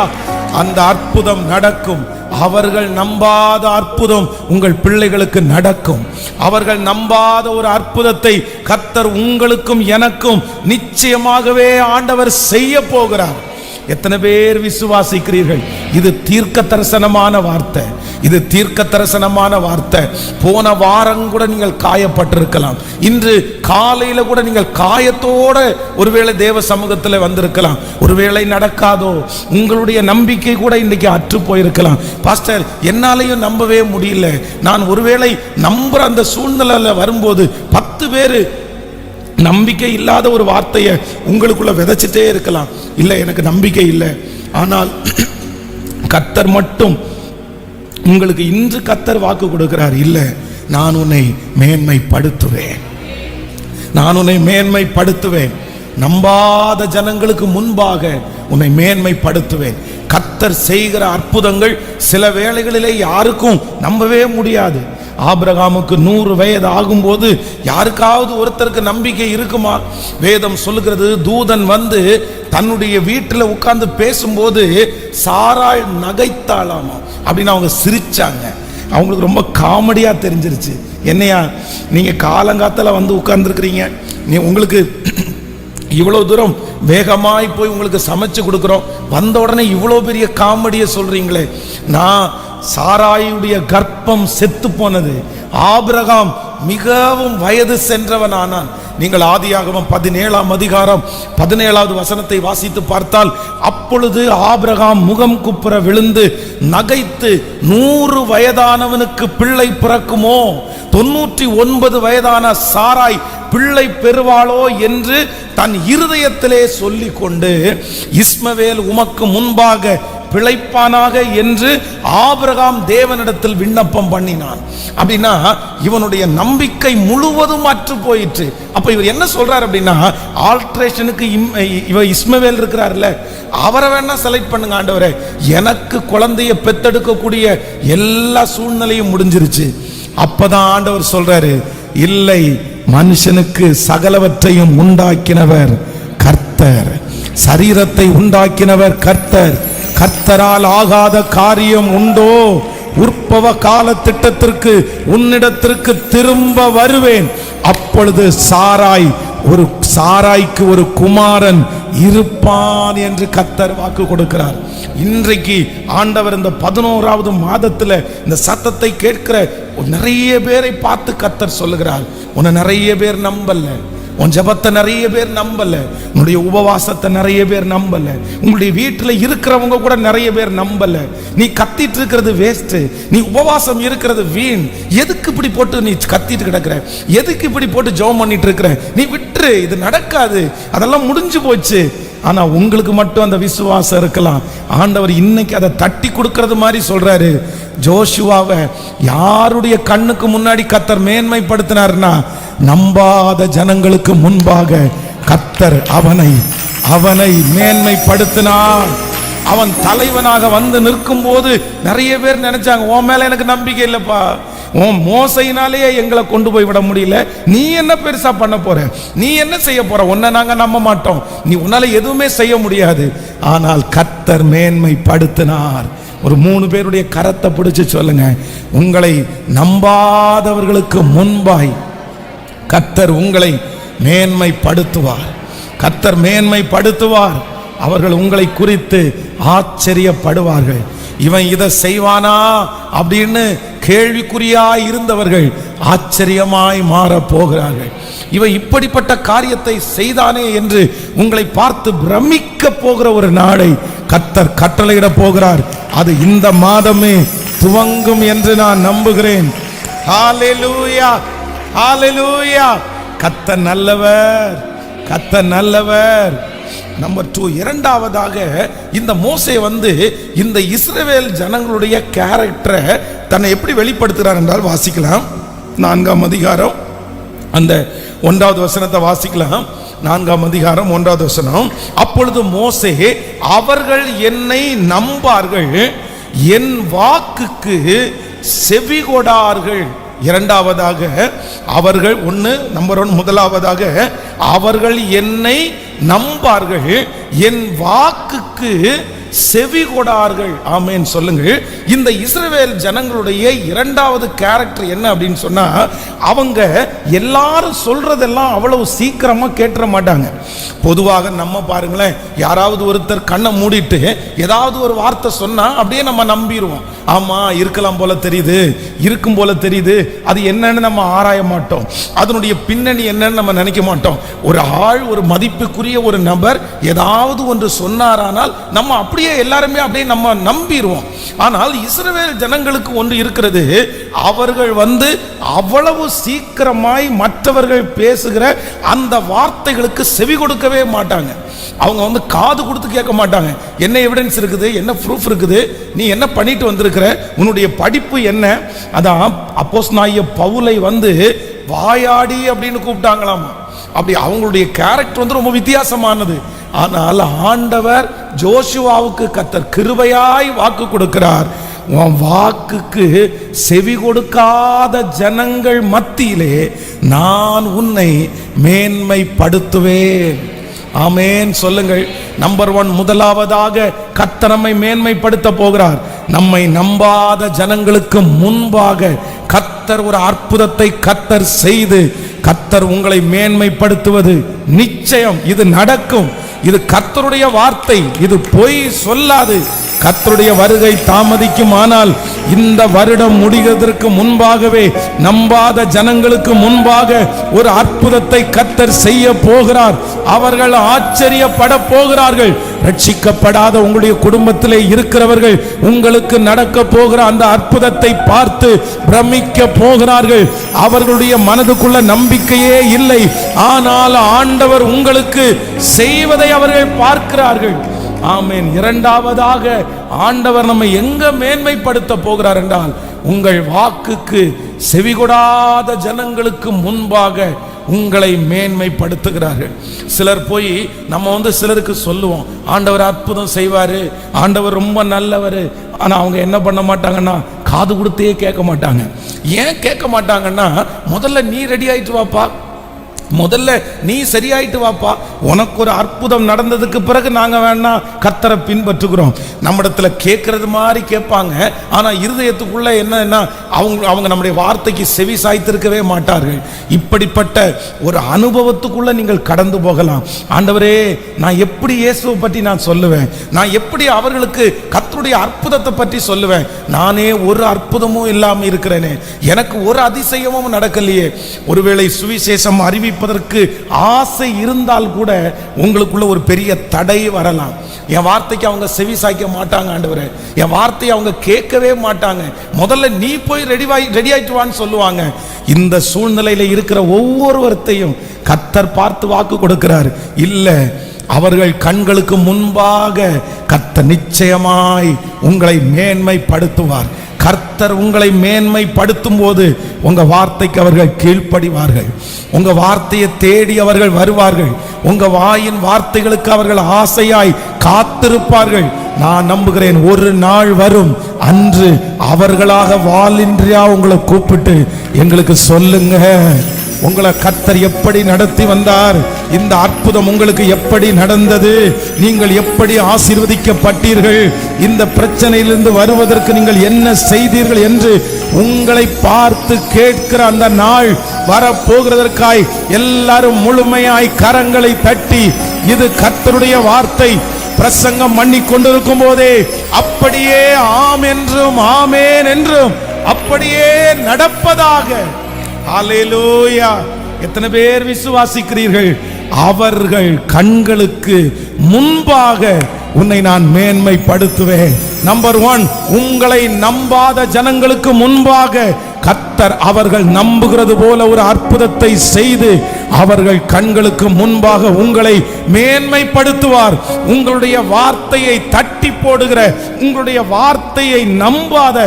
அந்த அற்புதம் நடக்கும். அவர்கள் நம்பாத அற்புதம் உங்கள் பிள்ளைகளுக்கு நடக்கும். அவர்கள் நம்பாத ஒரு அற்புதத்தை கர்த்தர் உங்களுக்கும் எனக்கும் நிச்சயமாகவே ஆண்டவர் செய்ய போகிறார். எத்தனை பேர் விசுவாசிக்கிறீர்கள்? இது தீர்க்க தரிசனமான வார்த்தை, இது தீர்க்க தரிசனமான வார்த்தை. போன வாரம் கூட நீங்கள் காயப்பட்டிருக்கலாம், இன்று காலையில கூட நீங்கள் காயத்தோட ஒருவேளை தேவ சமூகத்தில் வந்திருக்கலாம். ஒருவேளை நடக்காதோ, உங்களுடைய நம்பிக்கை கூட இன்னைக்கு அற்று போயிருக்கலாம். பாஸ்டர் என்னாலையும் நம்பவே முடியல, நான் ஒருவேளை நம்புற அந்த சூழ்நிலையில வரும்போது 10 பேர் நம்பிக்கை இல்லாத ஒரு வார்த்தையை உங்களுக்குள்ள விதைச்சிட்டே இருக்கலாம். இல்லை எனக்கு நம்பிக்கை இல்லை. ஆனால் கர்த்தர் மட்டும் உங்களுக்கு இன்று கர்த்தர் வாக்கு கொடுக்கிறார், இல்லை நான் உன்னை மேன்மைப்படுத்துவேன், நான் உன்னை மேன்மைப்படுத்துவேன், நம்பாத ஜனங்களுக்கு முன்பாக உன்னை மேன்மைப்படுத்துவேன். கர்த்தர் செய்கிற அற்புதங்கள் சில வேளைகளிலே யாருக்கும் நம்பவே முடியாது. ஆபிரகாமுக்கு 100 வயது ஆகும்போது யாருக்காவது ஒருத்தருக்கு நம்பிக்கை இருக்குமா? வேதம் சொல்லுகிறது, தூதன் வந்து தன்னுடைய வீட்டில் உட்கார்ந்து பேசும்போது சாராள் நகைத்தாளாமா. அப்படின்னு அவங்க சிரிச்சாங்க. அவங்களுக்கு ரொம்ப காமெடியா தெரிஞ்சிருச்சு. என்னையா நீங்க காலங்காத்தால வந்து உட்கார்ந்துருக்கிறீங்க, நீ உங்களுக்கு இவ்வளவு தூரம் வேகமாய் போய் உங்களுக்கு சமைச்சு கொடுக்குறோம், வந்த உடனே இவ்வளோ பெரிய காமெடியை சொல்றீங்களே. நான் சாராயுடைய கர்ப்பம் செத்து போனது, ஆபிரகாம் மிகவும் வயது சென்றவன் ஆனான். நீங்கள் ஆதியாகமம் 17ஆம் அதிகாரம் 17வது வசனத்தை வாசித்து பார்த்தால், அப்பொழுது ஆபிரகாம் முகம் குப்புற விழுந்து நகைத்து, 100 வயதானவனுக்கு பிள்ளை பிறக்குமோ, 99 வயதான சாராய் பிள்ளை பெறுவாளோ என்று தன் இருதயத்திலே சொல்லிக் கொண்டு, இஸ்மவேல் உமக்கு முன்பாக பிழைப்பானாக என்று ஆபிரகாம் தேவனிடத்தில் விண்ணப்பம் பண்ணினான். அப்படின்னா இவனுடைய நம்பிக்கை முழுவதும் அற்று போயிற்று. அப்ப இவர் என்ன சொல்றார் அப்படின்னா, ஆல்ட்ரேஷனுக்கு இவ இஸ்மவேல் இருக்கிறார்ல, அவரை வேணா செலக்ட் பண்ணுங்க ஆண்டவரே, எனக்கு குழந்தைய பெத்தெடுக்கக்கூடிய எல்லா சூழ்நிலையும் முடிஞ்சிருச்சு. அப்பதான் ஆண்டவர் சொல்றாரு, இல்லை, மனுஷனுக்கு சகலவற்றையும் உண்டாக்கினவர் கர்த்தர், சரீரத்தை உண்டாக்கினவர் கர்த்தர், கர்த்தரால் ஆகாத காரியம் உண்டோ? உற்பவ கால திட்டத்திற்கு உன்னிடத்திற்கு திரும்ப வருவேன், அப்பொழுது சாராய்க்கு ஒரு குமாரன் இருப்பான் என்று கர்த்தர் வாக்கு கொடுக்கிறார். இன்றைக்கு ஆண்டவர் இந்த 11வது மாதத்துல இந்த சத்தத்தை கேட்கிற நிறைய பேரை பார்த்து கர்த்தர் சொல்லுகிறார், உன்னை நிறைய பேர் நம்பல, உன் ஜபத்தை நிறைய பேர் நம்பல, உன்னுடைய உபவாசத்தை நிறைய பேர் நம்பல, உங்களுடைய வீட்டில் இருக்கிறவங்க கூட நிறைய பேர் நம்பல. நீ கத்திட்டு இருக்கிறது வேஸ்ட், நீ உபவாசம் இருக்கிறது வீண், எதுக்கு இப்படி போட்டு நீ கத்திட்டு கிடக்குற, எதுக்கு இப்படி போட்டு ஜெபம் பண்ணிட்டு இருக்கிற, நீ விட்டுரு, இது நடக்காது, அதெல்லாம் முடிஞ்சு போச்சு. ஆனா உங்களுக்கு மட்டும் அந்த விசுவாசம் இருக்கலாம். ஆண்டவர் இன்னைக்கு அதை தட்டி கொடுக்கிறது மாதிரி சொல்றாரு. ஜோஷுவாவை யாருடைய கண்ணுக்கு முன்னாடி கர்த்தர் மேன்மைப்படுத்தினார்னா, நம்பாத ஜனங்களுக்கு முன்பாக கர்த்தர் அவனை மேன்மைப்படுத்தினார். அவன் தலைவனாக வந்து நிற்கும் போது நிறைய பேர் நினைச்சாங்க, உன் மேல எனக்கு நம்பிக்கை இல்லப்பா, உன் மோசையினாலேயே எங்களை கொண்டு போய் விட முடியல, நீ என்ன பெருசா பண்ண போற, நீ என்ன செய்ய போற, உன்னை நாங்க நம்ப மாட்டோம், நீ உன்னால எதுவுமே செய்ய முடியாது. ஆனால் கர்த்தர் மேன்மைப்படுத்தினார். ஒரு 3 பேருடைய கரத்தை பிடிச்சு சொல்லுங்க, உங்களை நம்பாதவர்களுக்கு முன்பாய் கர்த்தர் உங்களை மேன்மைப்படுத்துவார், கர்த்தர் மேன்மைப்படுத்துவார். அவர்கள் உங்களை குறித்து ஆச்சரியப்படுவார்கள். இவன் இதை செய்வானா அப்படின்னு கேள்விக்குறியாய் இருந்தவர்கள் ஆச்சரியமாய் மாற போகிறார்கள். இவன் இப்படிப்பட்ட காரியத்தை செய்தானே என்று உங்களை பார்த்து பிரமிக்க போகிற ஒரு நாளை கர்த்தர் கட்டளையிட போகிறார். அது இந்த மாதமே துவங்கும் என்று நான் நம்புகிறேன். ஹல்லேலூயா, ஹல்லேலூயா. கர்த்தர் நல்லவர், கர்த்தர் நல்லவர். நம்பர் 2, இரண்டாவதாக இந்த மோசே வந்து இந்த இஸ்ரவேல் ஜனங்களுடைய கேரக்டரை தன்னை எப்படி வெளிப்படுத்துகிறார் என்றால் வாசிக்கலாம். 4ஆம் அதிகாரம் அந்த 1வது வசனத்தை வாசிக்கலாம். 4ஆம் அதிகாரம் 1வது வசனம். அப்பொழுது மோசே, அவர்கள் என்னை நம்பார்கள், என் வாக்குக்கு செவிகொடார்கள். இரண்டாவதாக அவர்கள் முதலாவதாக அவர்கள் என்னை நம்பார்கள், என் வாக்குக்கு செவி கொடார்கள். ஆமென் சொல்லுங்கள். இந்த இஸ்ரவேல் ஜனங்களுடைய இரண்டாவது கேரக்டர் என்ன அப்படின்னு சொன்னா, அவங்க எல்லாரும் சொல்றதெல்லாம் அவ்வளவு சீக்கிரமா கேட்டுற மாட்டாங்க. பொதுவாக நம்ம பாருங்களேன், யாராவது ஒருத்தர் கண்ணை மூடிட்டு ஏதாவது ஒரு வார்த்தை சொன்னா அப்படியே நம்ம நம்பிடுவோம். ஆமா, இருக்கலாம் போல தெரியுது, இருக்கும் போல தெரியுது, அது என்னன்னு நம்ம ஆராய மாட்டோம், அதனுடைய பின்னணி என்னன்னு நம்ம நினைக்க மாட்டோம். ஒரு ஆள், ஒரு மதிப்புக்குரிய ஒரு நபர் ஏதாவது ஒன்று சொன்னாரானால் நம்ம அப்படியே எல்லாருமே அப்படியே நம்ம நம்பிடுவோம். ஆனால் இஸ்ரவேல் ஜனங்களுக்கு ஒன்று இருக்கிறது, அவர்கள் அவ்வளவு சீக்கிரமாய் மற்றவர்கள் பேசுகிற அந்த வார்த்தைகளுக்கு செவி கொடுக்கவே மாட்டாங்க. அவங்க காது கொடுத்து கேட்க மாட்டாங்க. என்ன எவிடன்ஸ் இருக்குது, என்ன ப்ரூஃப் இருக்குது, நீ என்ன பண்ணிட்டு வந்திருக்கிற, உன்னுடைய படிப்பு என்ன. அதான் அப்போஸ்தலனாகிய பவுலை வாயாடி அப்படின்னு கூப்பிட்டாங்களாமா. அப்படி அவங்களுடைய கேரக்டர் ரொம்ப வித்தியாசமானது. ஆனால் ஆண்டவர் ஜோஷுவாவுக்கு கர்த்தர் கிருபையாய் வாக்கு கொடுக்கிறார். உன் வாக்குக்கு செவி கொடுக்காத ஜனங்கள் மத்தியிலே நான் உன்னை மேன்மைப்படுத்துவேன். ஆமென் சொல்லுங்கள். நம்பர் 1, முதலாவதாக கர்த்தர் நம்மை மேன்மைப்படுத்த போகிறார். நம்மை நம்பாத ஜனங்களுக்கு முன்பாக கர்த்தர் ஒரு அற்புதத்தை கர்த்தர் செய்து கர்த்தர் உங்களை மேன்மைப்படுத்துவது நிச்சயம். இது நடக்கும். இது கர்த்தருடைய வார்த்தை. இது பொய் சொல்லாது. கர்த்தருடைய வருகை தாமதிக்கும். ஆனால் இந்த வருடம் முடிவதற்கு முன்பாகவே நம்பாத ஜனங்களுக்கு முன்பாக ஒரு அற்புதத்தை கர்த்தர் செய்ய போகிறார். அவர்கள் ஆச்சரியப்பட போகிறார்கள். ரட்சிக்கப்படாத உங்களுடைய குடும்பத்திலே இருக்கிறவர்கள் உங்களுக்கு நடக்க போகிற அந்த அற்புதத்தை பார்த்து பிரமிக்க போகிறார்கள். அவர்களுடைய மனதுக்குள்ள நம்பிக்கையே இல்லை. ஆனால் ஆண்டவர் உங்களுக்கு செய்வதை அவர்கள் பார்க்கிறார்கள். ஆமென். இரண்டாவதாக ஆண்டவர் நம்மை எங்க மேன்மைப்படுத்த போகிறார் என்றால், உங்கள் வாக்குக்கு செவிகொடாத ஜனங்களுக்கு முன்பாக உங்களை மேன்மைப்படுத்துகிறார்கள். சிலர் போய் நம்ம சிலருக்கு சொல்லுவோம், ஆண்டவர் அற்புதம் செய்வாரு, ஆண்டவர் ரொம்ப நல்லவர். ஆனா அவங்க என்ன பண்ண மாட்டாங்கன்னா, காது கொடுத்தே கேட்க மாட்டாங்க. ஏன் கேட்க மாட்டாங்கன்னா, முதல்ல நீ ரெடி ஆயிட்டு வாப்பா, முதல்ல நீ சரியாயிட்டு வாப்பா, உனக்கு ஒரு அற்புதம் நடந்ததுக்கு பிறகு நாங்க வேணா கர்த்தரை பின்பற்றுகிறோம். நம்மிடத்துல கேட்கறது மாதிரி கேட்பாங்க. ஆனா இருதயத்துக்குள்ள என்னன்னா, அவங்க நம்முடைய வார்த்தைக்கு செவி சாய்த்திருக்கவே மாட்டார்கள். இப்படிப்பட்ட ஒரு அனுபவத்துக்குள்ள நீங்கள் கடந்து போகலாம். ஆண்டவரே, நான் எப்படி இயேசுவை பற்றி நான் சொல்லுவேன், நான் எப்படி அவர்களுக்கு கர்த்தருடைய அற்புதத்தை பற்றி சொல்லுவேன், நானே ஒரு அற்புதமும் இல்லாம இருக்கிறேனே, எனக்கு ஒரு அதிசயமும் நடக்கலையே. ஒருவேளை சுவிசேஷம் அறிவிப்பதற்கு ஆசை இருந்தால் கூட உங்களுக்குள்ள ஒரு பெரிய தடை வரலாம். என் வார்த்தைக்கு அவங்க செவி சாய்க்க மாட்டாங்க ஆண்டவரே, என் வார்த்தையை அவங்க கேட்கவே மாட்டாங்க, முதல்ல நீ போய் ரெடி ஆயிட்டு வான்னு சொல்லுவாங்க. இந்த சூழ்நிலையில இருக்கிற ஒவ்வொருவரையும் கர்த்தர் பார்த்து வாக்கு கொடுக்கிறார். இல்ல, அவர்கள் கண்களுக்கு முன்பாக கர்த்தர் நிச்சயமாய் உங்களை மேன்மைப்படுத்துவார். கர்த்தர் உங்களை மேன்மைப்படுத்தும் போது உங்க வார்த்தைக்கு அவர்கள் கீழ்ப்படிவார்கள். உங்க வார்த்தையை தேடி அவர்கள் வருவார்கள். உங்க வாயின் வார்த்தைகளுக்கு அவர்கள் ஆசையாய் காத்திருப்பார்கள். நான் நம்புகிறேன், ஒரு நாள் வரும், அன்று அவர்களாக வாலின்றியா உங்களை கூப்பிட்டு எங்களுக்கு சொல்லுங்க, உங்களை கர்த்தர் எப்படி நடத்தி வந்தார், இந்த அற்புதம் உங்களுக்கு எப்படி நடந்தது, நீங்கள் எப்படி ஆசீர்வதிக்கப்பட்டீர்கள், இந்த பிரச்சனையிலிருந்து வருவதற்கு நீங்கள் என்ன செய்தீர்கள் என்று உங்களை பார்த்து கேட்கிற அந்த நாள் வரப்போகிறதற்காய் எல்லாரும் முழுமையாய் கரங்களை தட்டி, இது கர்த்தருடைய வார்த்தை, பிரசங்கம் பண்ணி கொண்டிருக்கும் போதே அப்படியே ஆம் என்றும் ஆமேன் என்றும் அப்படியே நடப்பதாக. ஹல்லேலூயா. எத்தனை பேர் விசுவாசிக்கிறீர்கள்? அவர்கள் கண்களுக்கு முன்பாக உன்னை நான் மேன்மைப்படுத்துவேன். நம்பர் 1, உங்களை நம்பாத ஜனங்களுக்கு முன்பாக கர்த்தர் அவர்கள் நம்புகிறது போல ஒரு அற்புதத்தை செய்து அவர்கள் கண்களுக்கு முன்பாக உங்களை மேன்மைப்படுத்துவார். உங்களுடைய வார்த்தையை தட்டி போடுகிற, உங்களுடைய வார்த்தையை நம்பாத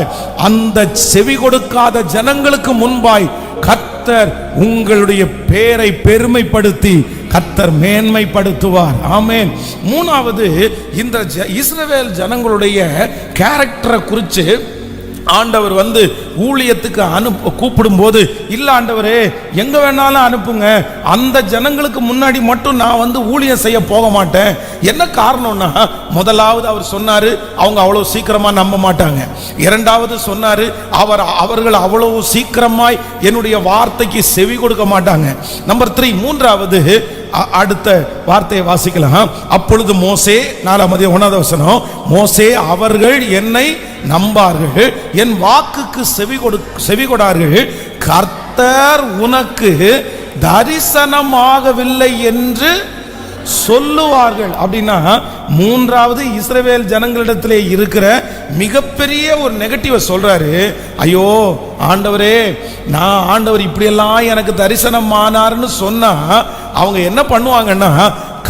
அந்த செவி கொடுக்காத ஜனங்களுக்கு முன்பாய் கர்த்தர் உங்களுடைய பேரை பெருமைப்படுத்தி கர்த்தர் மேன்மைப்படுத்துவார். ஆமென். மூணாவது, இந்த இஸ்ரவேல் ஜனங்களுடைய கேரக்டரை குறித்து ஆண்டவர் ஊழியத்துக்கு கூப்பிடும் போது, இல்ல ஆண்டவரே எங்க வேணாலும் அனுப்புங்க, அந்த ஜனங்களுக்கு முன்னாடி மட்டும் நான் ஊழியம் செய்ய போக மாட்டேன். என்ன காரணம்னா, முதலாவது அவர் சொன்னாரு, அவங்க அவ்வளவு சீக்கிரமா நம்ப மாட்டாங்க. இரண்டாவது சொன்னாரு, அவர்கள் அவ்வளவு சீக்கிரமாய் என்னுடைய வார்த்தைக்கு செவி கொடுக்க மாட்டாங்க. நம்பர் 3, மூன்றாவது, அடுத்த வார்த்தையை வாசிக்கலாம். அப்பொழுது மோசே, 4:1 மோசே, அவர்கள் என்னை நம்பார்கள், என் வாக்குக்கு செவி கொடார்கள், கர்த்தர் உனக்கு தரிசனமாகவில்லை என்று சொல்லுவார்கள். அப்படின்னா மூன்றாவது இஸ்ரவேல் ஜனங்களிடத்திலே இருக்கிற மிகப்பெரிய ஒரு நெகட்டிவ் சொல்றாரு. ஐயோ ஆண்டவரே, நான் ஆண்டவர் இப்படியெல்லாம் எனக்கு தரிசனம் ஆனார்னு சொன்னா அவங்க என்ன பண்ணுவாங்கன்னா,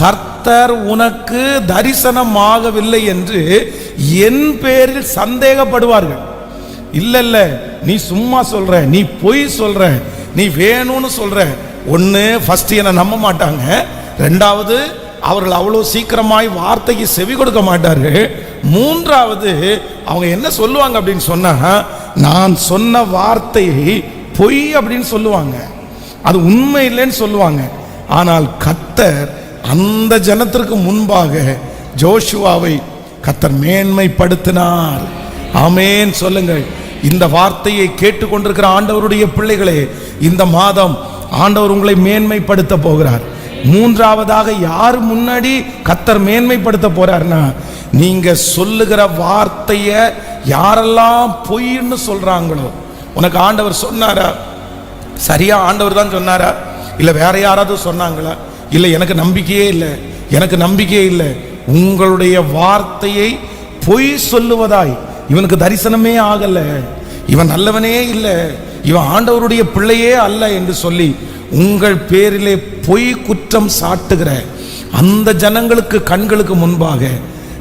கர்த்தர் உனக்கு தரிசனம் ஆகவில்லை என்று என் பேரில் சந்தேகப்படுவார்கள். இல்ல, நீ சும்மா சொல்ற, நீ பொய் சொல்ற, நீ வேணும்னு சொல்ற. ஒன்னு, ஃபர்ஸ்ட் என்ன நம்ப மாட்டாங்க. ரெண்டாவது, அவர்கள் அவ்வளோ சீக்கிரமாய் வார்த்தைக்கு செவி கொடுக்க மாட்டார்கள். மூன்றாவது அவங்க என்ன சொல்லுவாங்க அப்படின்னு சொன்னா, நான் சொன்ன வார்த்தையை பொய் அப்படின்னு சொல்லுவாங்க, அது உண்மை இல்லைன்னு சொல்லுவாங்க. ஆனால் கர்த்தர் அந்த ஜனத்திற்கு முன்பாக ஜோஷுவாவை கர்த்தர் மேன்மைப்படுத்தினார். ஆமென் சொல்லுங்கள். இந்த வார்த்தையை கேட்டுக்கொண்டிருக்கிற ஆண்டவருடைய பிள்ளைகளே, இந்த மாதம் ஆண்டவர் உங்களை மேன்மைப்படுத்த போகிறார். மூன்றாவதாக யார் முன்னாடி கர்த்தர் மேன்மைப்படுத்த போறார்னா, நீங்க சொல்லுகிற வார்த்தைய யாரெல்லாம் பொய்ன்னு சொல்றாங்களோ. உனக்கு ஆண்டவர் சொன்னாரா? சரியா ஆண்டவர் தான் சொன்னாரா? இல்ல வேற யாராவது சொன்னாங்களா? இல்ல எனக்கு நம்பிக்கையே இல்லை, எனக்கு நம்பிக்கையே இல்லை. உங்களுடைய வார்த்தையை பொய் சொல்லுவதாய், இவனுக்கு தரிசனமே ஆகல, இவன் நல்லவனே இல்லை, இவன் ஆண்டவருடைய பிள்ளையே அல்ல என்று சொல்லி உங்கள் பேரிலே பொய் குற்றம் சாட்டுகிற அந்த ஜனங்களுக்கு கண்களுக்கு முன்பாக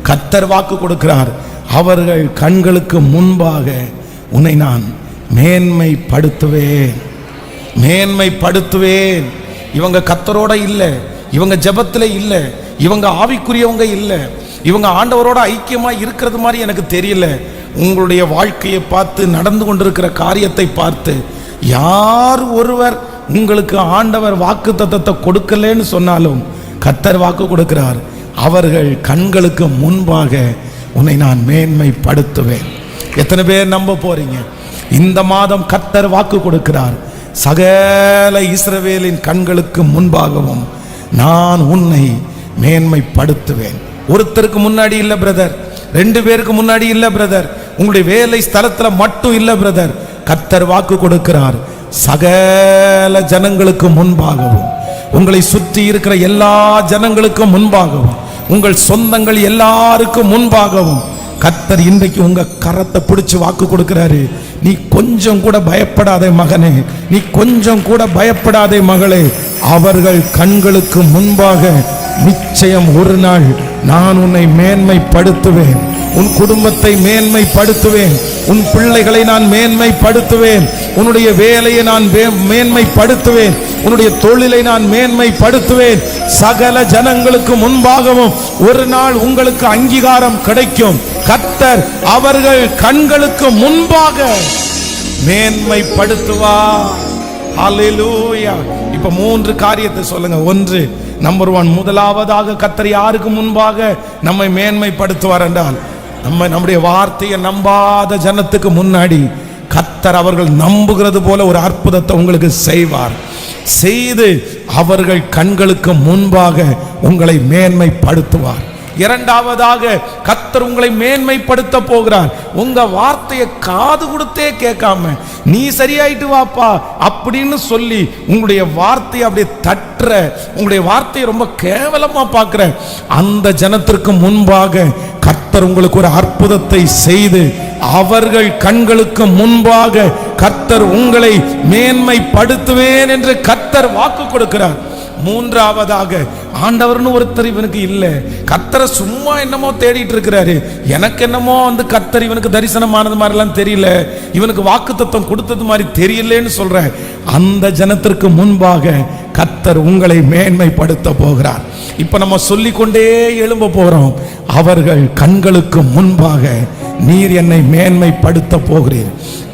கர்த்தர் வாக்கு கொடுக்கிறார். அவர்கள் கண்களுக்கு முன்பாக உன்னை நான் மேன்மைப்படுத்துவேன், மேன்மைப்படுத்துவேன். இவங்க கர்த்தரோட இல்லை, இவங்க ஜெபத்தில் இல்லை, இவங்க ஆவிக்குரியவங்க இல்லை, இவங்க ஆண்டவரோட ஐக்கியமாக இருக்கிறது மாதிரி எனக்கு தெரியல. உங்களுடைய வாழ்க்கையை பார்த்து, நடந்து கொண்டிருக்கிற காரியத்தை பார்த்து, யார் ஒருவர் உங்களுக்கு ஆண்டவர் வாக்கு தத்தத்தை கொடுக்கலன்னு சொன்னாலும் கர்த்தர் வாக்கு கொடுக்கிறார். அவர்கள் கண்களுக்கு முன்பாக உன்னை நான் மேன்மைப்படுத்துவேன். எத்தனை பேர் நம்ப போறீங்க? இந்த மாதம் கர்த்தர் வாக்கு கொடுக்கிறார். சகல இஸ்ரவேலின் கண்களுக்கு முன்பாகவும் நான் உன்னை மேன்மைப்படுத்துவேன். ஒருத்தருக்கு முன்னாடி இல்லை பிரதர், 2 பேருக்கு முன்னாடி இல்லை பிரதர், உங்களுடைய வேலை ஸ்தலத்துல மட்டும் இல்லை பிரதர். கர்த்தர் வாக்கு கொடுக்கிறார். சகல ஜனங்களுக்கு முன்பாகவும், உங்களை சுற்றி இருக்கிற எல்லா ஜனங்களுக்கும் முன்பாகவும், உங்கள் சொந்தங்கள் எல்லாருக்கும் முன்பாகவும் கர்த்தர் இன்றைக்கு உங்க கரத்தை பிடிச்சு வாக்கு கொடுக்கிறாரு. நீ கொஞ்சம் கூட பயப்படாதே மகனே, நீ கொஞ்சம் கூட பயப்படாதே மகளே. அவர்கள் கண்களுக்கு முன்பாக நிச்சயம் ஒரு நாள் நான் உன்னை மேன்மைப்படுத்துவேன், உன் குடும்பத்தை மேன்மைப்படுத்துவேன், உன் பிள்ளைகளை நான் மேன்மைப்படுத்துவேன், உன்னுடைய வேலையை நான் மேன்மைப்படுத்துவேன், உன்னுடைய தொழிலை நான் மேன்மைப்படுத்துவேன். சகல ஜனங்களுக்கு முன்பாகவும் ஒரு நாள் உங்களுக்கு அங்கீகாரம் கிடைக்கும். கர்த்தர் அவர்கள் கண்களுக்கு முன்பாக மேன்மைப்படுத்துவார். ஹல்லேலூயா. இப்ப 3 காரியத்தை சொல்லுங்க. 1, நம்பர் 1, முதலாவதாக கர்த்தர் யாருக்கு முன்பாக நம்மை மேன்மைப்படுத்துவார் என்றால், நம்முடைய வார்த்தையை நம்பாத ஜனத்துக்கு முன்னாடி கர்த்தர் அவர்கள் நம்புகிறது போல ஒரு அற்புதத்தை உங்களுக்கு செய்வார். செய்து அவர்கள் கண்களுக்கு முன்பாக உங்களை மேன்மைப்படுத்துவார். இரண்டாவதாக கர்த்தர் உங்களை மேன்மைப்படுத்த போகிறார். உங்க வார்த்தையை காது கொடுத்தே கேட்காம நீ சரியாயிட்டு வாப்பா அப்படின்னு சொல்லி உங்களுடைய வார்த்தையை அப்படியே தட்டுற, உங்களுடைய வார்த்தையை ரொம்ப கேவலமா பார்க்கிற அந்த ஜனத்திற்கு முன்பாக கர்த்தர் உங்களுக்கு ஒரு அற்புதத்தை செய்து அவர்கள் கண்களுக்கு முன்பாக கர்த்தர் உங்களை மேன்மைப்படுத்துவேன் என்று கர்த்தர் வாக்கு கொடுக்கிறார். மூன்றாவதாக, ஆண்டவர்னு ஒருத்தர் இவனுக்கு இல்லை, கர்த்தரை சும்மா என்னமோ தேடிட்டு இருக்கிறாரு, எனக்கு என்னமோ கர்த்தர் இவனுக்கு தரிசனமானது மாதிரிலாம் தெரியல, இவனுக்கு வாக்குத்தத்தம் கொடுத்தது மாதிரி தெரியலன்னு சொல்ற அந்த ஜனத்திற்கு முன்பாக கர்த்தர் உங்களை மேன்மைப்படுத்த போகிறார். இப்ப நம்ம சொல்லிக்கொண்டே எழும்ப போறோம். அவர்கள் கண்களுக்கு முன்பாக நீர் என்னை மேன்மைப்படுத்த போகிறீர்.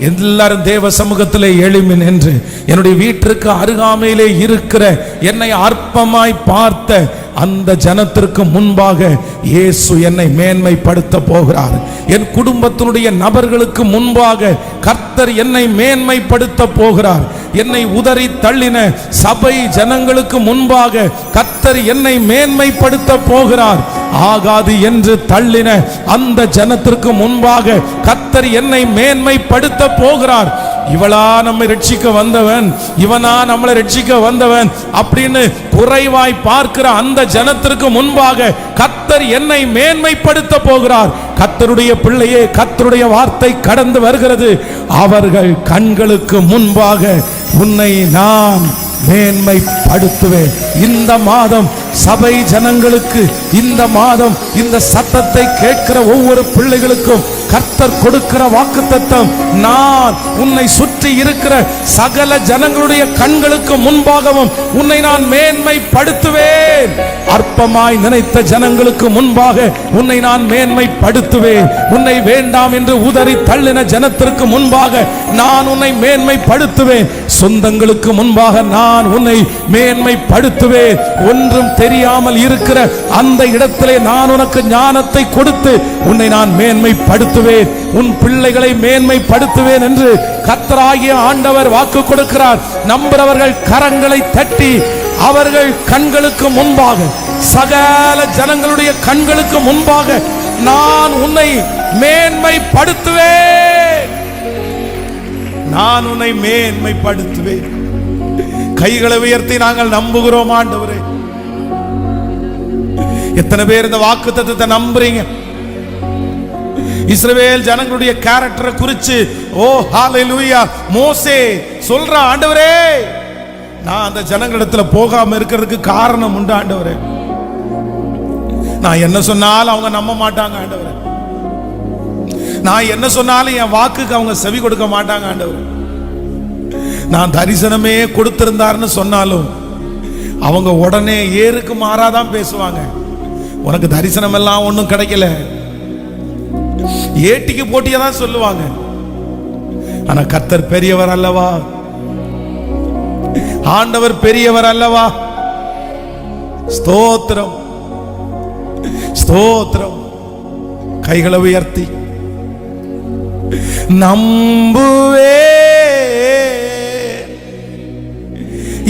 எல்லாரும் தேவ சமூகத்திலே எழும்பி நின்று, என்னுடைய வீட்டிற்கு அருகாமையிலே இருக்கிற என்னை அற்பமாய் பார்த்த அந்த ஜனத்திற்கு முன்பாக இயேசு என்னை மேன்மைப்படுத்த போகிறார். என் குடும்பத்தினுடைய நபர்களுக்கு முன்பாக கர்த்தர் என்னை மேன்மைப்படுத்த போகிறார். என்னை உதறி தள்ளின சபை ஜனங்களுக்கு முன்பாக கர்த்தர் என்னை மேன்மைப்படுத்த போகிறார். ஆகாது என்று தள்ளின அந்த ஜனத்திற்கு முன்பாக கர்த்தர் என்னை மேன்மைப்படுத்த போகிறார். இவளா நம்மை ரட்சிக்க வந்தவன், இவனா நம்மளை ரட்சிக்க வந்தவன் அப்படின்னு குறைவாய் பார்க்கிற அந்த ஜனத்திற்கு முன்பாக கர்த்தர் என்னை மேன்மைப்படுத்த போகிறார். கர்த்தருடைய பிள்ளையே, கர்த்தருடைய வார்த்தை கடந்து வருகிறது. அவர்கள் கண்களுக்கு முன்பாக உன்னை நான் மேன்மைப்படுத்துவேன். இந்த மாதம் சபை ஜனங்களுக்கு, இந்த மாதம் இந்த சத்தத்தை கேட்கிற ஒவ்வொரு பிள்ளைகளுக்கும் கர்த்தர் கொடுக்கிற வாக்குத்தத்தம், நான் உன்னை சுற்றி இருக்கிற சகல ஜனங்களுடைய கண்களுக்கு முன்பாகவும் உன்னை நான் மேன்மைப்படுத்துவேன். அற்பமாய் நினைத்த ஜனங்களுக்கு முன்பாக உன்னை நான் மேன்மைப்படுத்துவேன். உன்னை வேண்டாம் என்று உதறி தள்ளின ஜனத்திற்கு முன்பாக நான் உன்னை மேன்மைப்படுத்துவேன். சொந்தங்களுக்கு முன்பாக நான் உன்னை மேன்மைப்படுத்துவேன். ஒன்றும் தெரியாமல் இருக்கிற அந்த இடத்திலே நான் உனக்கு ஞானத்தை கொடுத்து உன்னை நான் மேன்மைப்படுத்துவேன். உன் பிள்ளைகளை மேன்மைப்படுத்துவேன் என்று கர்த்தராகிய ஆண்டவர் வாக்கு கொடுக்கிறார். நம்புறவர்கள் கரங்களை தட்டி அவர்கள் கண்களுக்கு முன்பாக, சகல ஜனங்களுடைய கண்களுக்கு முன்பாக நான் உன்னை மேன்மைப்படுத்துவேன். நான் உன்னை மேன்மைப்படுத்துவேன். கைகளை உயர்த்தி நாங்கள் நம்புகிறோம் ஆண்டவரே. எத்தனை பேர் இந்த வாக்குத்தத்தத்தை நம்புறீங்க? இஸ்ரவேல் ஜனங்களுடைய கேரக்டரை குறித்து ஹalleluya மோசே சொல்ற, ஆண்டவரே நான் அந்த ஜனங்களிடத்துல போகாம இருக்கிறதுக்கு காரணம் உண்டு ஆண்டவரே. நான் என்ன சொன்னாலும் அவங்க நம்ப மாட்டாங்க ஆண்டவரே. நான் என்ன சொன்னாலும் என் வாக்குக்கு அவங்க செவி கொடுக்க மாட்டாங்க ஆண்டவரே. நான் தரிசனமே கொடுத்திருந்தாருன்னு சொன்னாலும் அவங்க உடனே ஏருக்கு மாறாதான் பேசுவாங்க. உனக்கு தரிசனம் எல்லாம் ஒன்றும் கிடைக்கல, ஏட்டிக்கு போட்டியா தான் சொல்லுவாங்க. ஆனா கர்த்தர் பெரியவர் அல்லவா? ஆண்டவர் பெரியவர் அல்லவா? ஸ்தோத்திரம், ஸ்தோத்திரம். கைகளை உயர்த்தி நம்புவே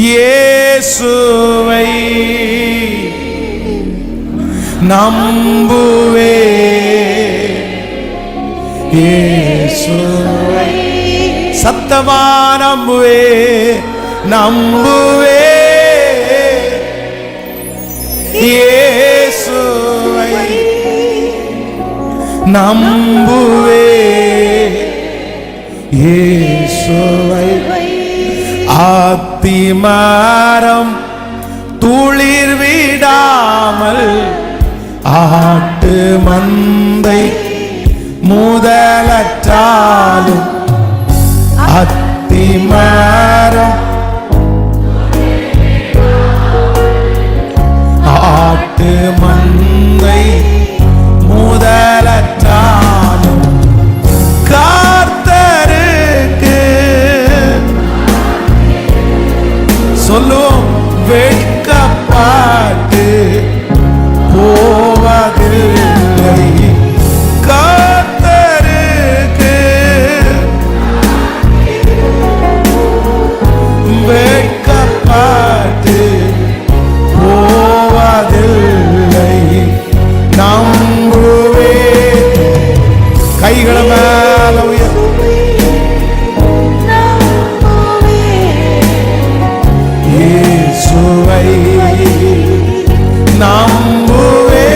இயேசுவை, நம்புவே இயேசுவை, சத்தமா நம்புவே, நம்புவே இயேசுவை, நம்புவே இயேசுவை. ஆத்திமரம் துளிர் விடாமல் ஆட்டு மந்தை முதலற்றாலும் அத்திமரம் ஆட்டு மந்தை முதலற்றாலும் கர்த்தருக்கு சொல்லும் வெட்கப்பட்டு போவதில்லை. கர்த்தருக்கு வெட்கப்பட்டு போவதில்லை. நம்புவே. கைகளை மேல இயேசுவை நம்புவே,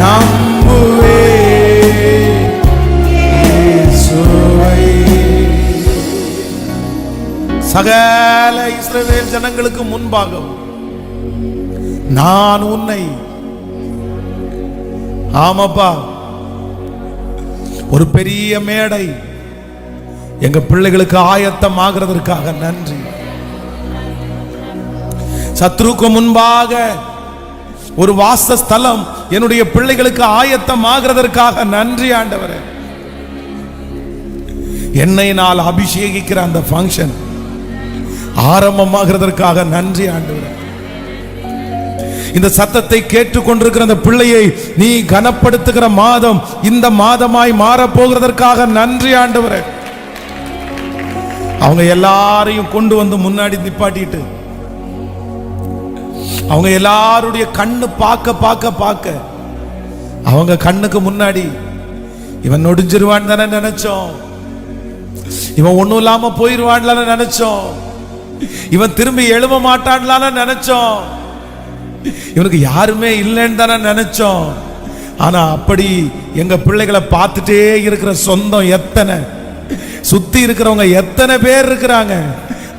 நம்புவே இயேசுவை. சகல இஸ்ரவேல் ஜனங்களுக்கு முன்பாக நான் உன்னை, ஆமாப்பா, ஒரு பெரிய மேடை எங்க பிள்ளைகளுக்கு ஆயத்தம் ஆகிறதற்காக நன்றி. சத்ருக்கு முன்பாக ஒரு வாசஸ்தலம் என்னுடைய பிள்ளைகளுக்கு ஆயத்தம் ஆகிறதற்காக நன்றி ஆண்டவரே. எண்ணெயினால் அபிஷேகிக்கிற அந்த ஃபங்க்ஷன் ஆரம்பமாகிறதற்காக நன்றி ஆண்டவரே. இந்த சத்தத்தை கேட்டுக்கொண்டிருக்கிற அந்த பிள்ளையை நீ கனப்படுத்துகிற மாதம் இந்த மாதமாய் மாறப்போகிறதற்காக நன்றி ஆண்டவரே. அவங்க எல்லாரையும் கொண்டு வந்து முன்னாடி நிப்பாட்டிட்டு அவங்க எல்லாருடைய கண்ணு பார்க்க பார்க்க பார்க்க அவங்க கண்ணுக்கு முன்னாடி இவன் நொடிஞ்சிருவான் தானே நினைச்சோம், இவன் ஒண்ணும் இல்லாம போயிருவான்ல நினைச்சோம், இவன் திரும்பி எழும்ப மாட்டான்ல நினைச்சோம், இவனுக்கு யாருமே இல்லைன்னு தானே நினைச்சோம். ஆனா அப்படி எங்க பிள்ளைகளை பார்த்துட்டே இருக்கிற சொந்தம் எத்தனை, சுத்தி இருக்கிறவங்க எத்தனை பேர் இருக்கிறாங்க.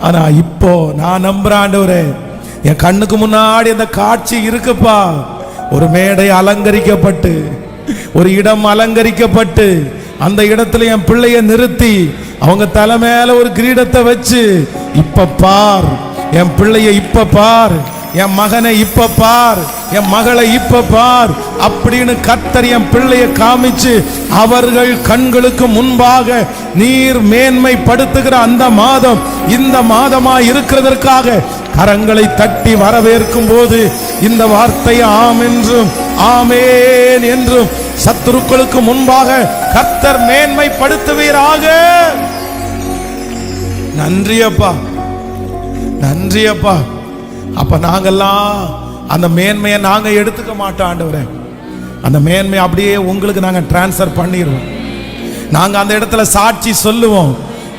ஆனா இப்போ நான் நம்புறேன் ஆண்டவரே, என் கண்ணுக்கு முன்னாடி அந்த காட்சி இருக்குப்பா. ஒரு மேடை அலங்கரிக்கப்பட்டு, ஒரு இடம் அலங்கரிக்கப்பட்டு, அந்த இடத்துல என் பிள்ளைய நிறுத்தி அவங்க தலை மேல ஒரு கிரீடத்தை வச்சு, இப்ப பார் என் பிள்ளைய, இப்ப பார் என் மகனை, இப்ப பார் என் மகளை, இப்ப பார் அப்படின்னு கர்த்தர் என் பிள்ளைய காமிச்சு அவர்கள் கண்களுக்கு முன்பாக நீர் மேன்மைப்படுத்துகிற அந்த மாதம் இந்த மாதமா இருக்கிறதற்காக கரங்களை தட்டி வரவேற்கும் போது இந்த வார்த்தையை ஆம் என்றும் ஆமேன் என்றும் சத்துருக்களுக்கு முன்பாக கர்த்தர் மேன்மைப்படுத்துவீராக. நன்றி அப்பா, நன்றி அப்பா. அப்ப நாங்கெல்லாம் அந்த மேன்மையை நாங்க எடுத்துக்க மாட்டோம் ஆண்டவரே. அந்த மேன்மையை அப்படியே உங்களுக்கு நாங்க டிரான்ஸ்ஃபர் பண்ணிடுவோம். நாங்க அந்த இடத்துல சாட்சி சொல்லுவோம்,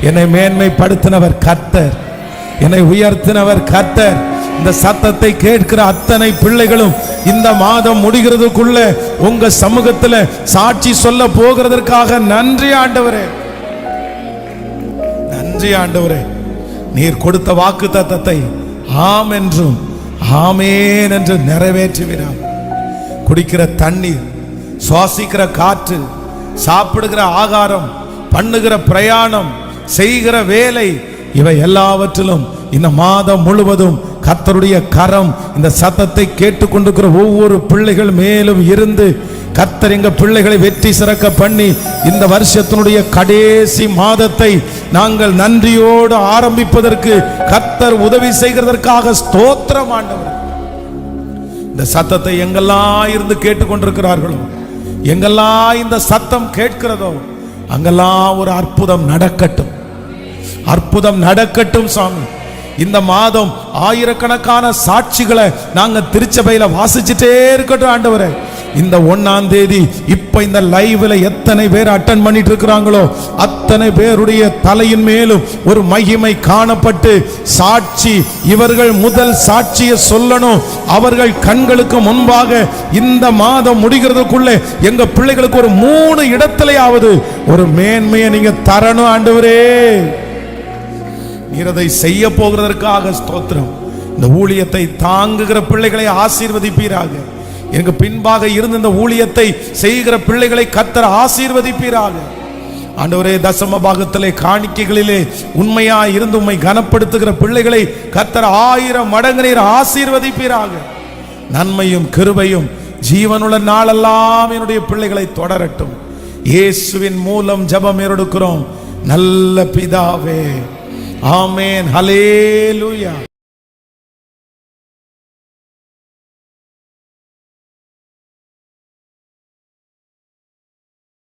என்னை மேன்மைப்படுத்தினவர் கர்த்தர், என்னை உயர்த்தினவர் கர்த்தர். இந்த சத்தத்தை கேட்கிற அத்தனை பிள்ளைகளும் இந்த மாதம் முடிகிறதுக்குள்ள உங்க சமூகத்துல சாட்சி சொல்ல போகிறதற்காக நன்றி ஆண்டவரே, நன்றி ஆண்டவரே. நீர் கொடுத்த வாக்கு தத்தத்தை ஆம் என்றும் ஆமேன் என்று நிறைவேற்றுகிறார். குடிக்கிற தண்ணீர், சுவாசிக்கிற காற்று, சாப்பிடுகிற ஆகாரம், பண்ணுகிற பிரயாணம், செய்கிற வேலை, இவை எல்லாவற்றிலும் இந்த மாதம் முழுவதும் கர்த்தருடைய கரம் இந்த சத்தத்தை கேட்டுக்கொண்டிருக்கிற ஒவ்வொரு பிள்ளைகள் மேலும் இருந்து கர்த்தர் எங்க பிள்ளைகளை வெற்றி சிறக்க பண்ணி இந்த வருஷத்தினுடைய கடைசி மாதத்தை நாங்கள் நன்றியோடு ஆரம்பிப்பதற்கு கர்த்தர் உதவி செய்கிறதற்காக ஸ்தோத்திரம் ஆண்டவர். இந்த சத்தத்தை எங்கெல்லாம் இருந்து கேட்டுக்கொண்டிருக்கிறார்களோ, எங்கெல்லாம் இந்த சத்தம் கேட்கிறதோ, அங்கெல்லாம் ஒரு அற்புதம் நடக்கட்டும், அற்புதம் நடக்கட்டும் சாமி. இந்த மாதம் ஆயிரக்கணக்கான சாட்சிகளை நாங்க திருச்சபையில வாசிச்சுட்டே இருக்கட்டும் ஆண்டவரே. இந்த 1ஆம் தேதி இப்ப இந்த லைவ்ல எத்தனை பேர் அட்டெண்ட் பண்ணிட்டு இருக்கிறாங்களோ அத்தனை பேருடைய தலையின் மேலும் ஒரு மகிமை காணப்பட்டு சாட்சி, இவர்கள் முதல் சாட்சியை சொல்லணும். அவர்கள் கண்களுக்கு முன்பாக இந்த மாதம் முடிகிறதுக்குள்ள எங்க பிள்ளைகளுக்கு ஒரு 3 இடத்திலேயாவது ஒரு மேன்மையை நீங்க தரணும் ஆண்டவரே. நீர் அதை செய்ய போகிறதற்காக ஸ்தோத்திரம். இந்த ஊழியத்தை தாங்குகிற பிள்ளைகளை ஆசீர்வதிப்பீராக. எனக்கு பின்பாக இருந்து இந்த ஊழியத்தை செய்கிற பிள்ளைகளை கர்த்தர் ஆசீர்வதிப்பீராக. ஆண்டவரே, தசம பாகத்திலே காணிக்கைகளிலே உண்மையா இருந்து உம்மை கனப்படுத்துகிற பிள்ளைகளை கர்த்தர் 1000 மடங்கு நீர் ஆசீர்வதிப்பீராக. நன்மையும் கிருபையும் ஜீவனுள்ள நாளெல்லாம் என்னுடைய பிள்ளைகளை தொடரட்டும். இயேசுவின் மூலம் ஜெபம் எடுக்கிறோம் நல்ல பிதாவே, ஆமென். ஹல்லேலூயா.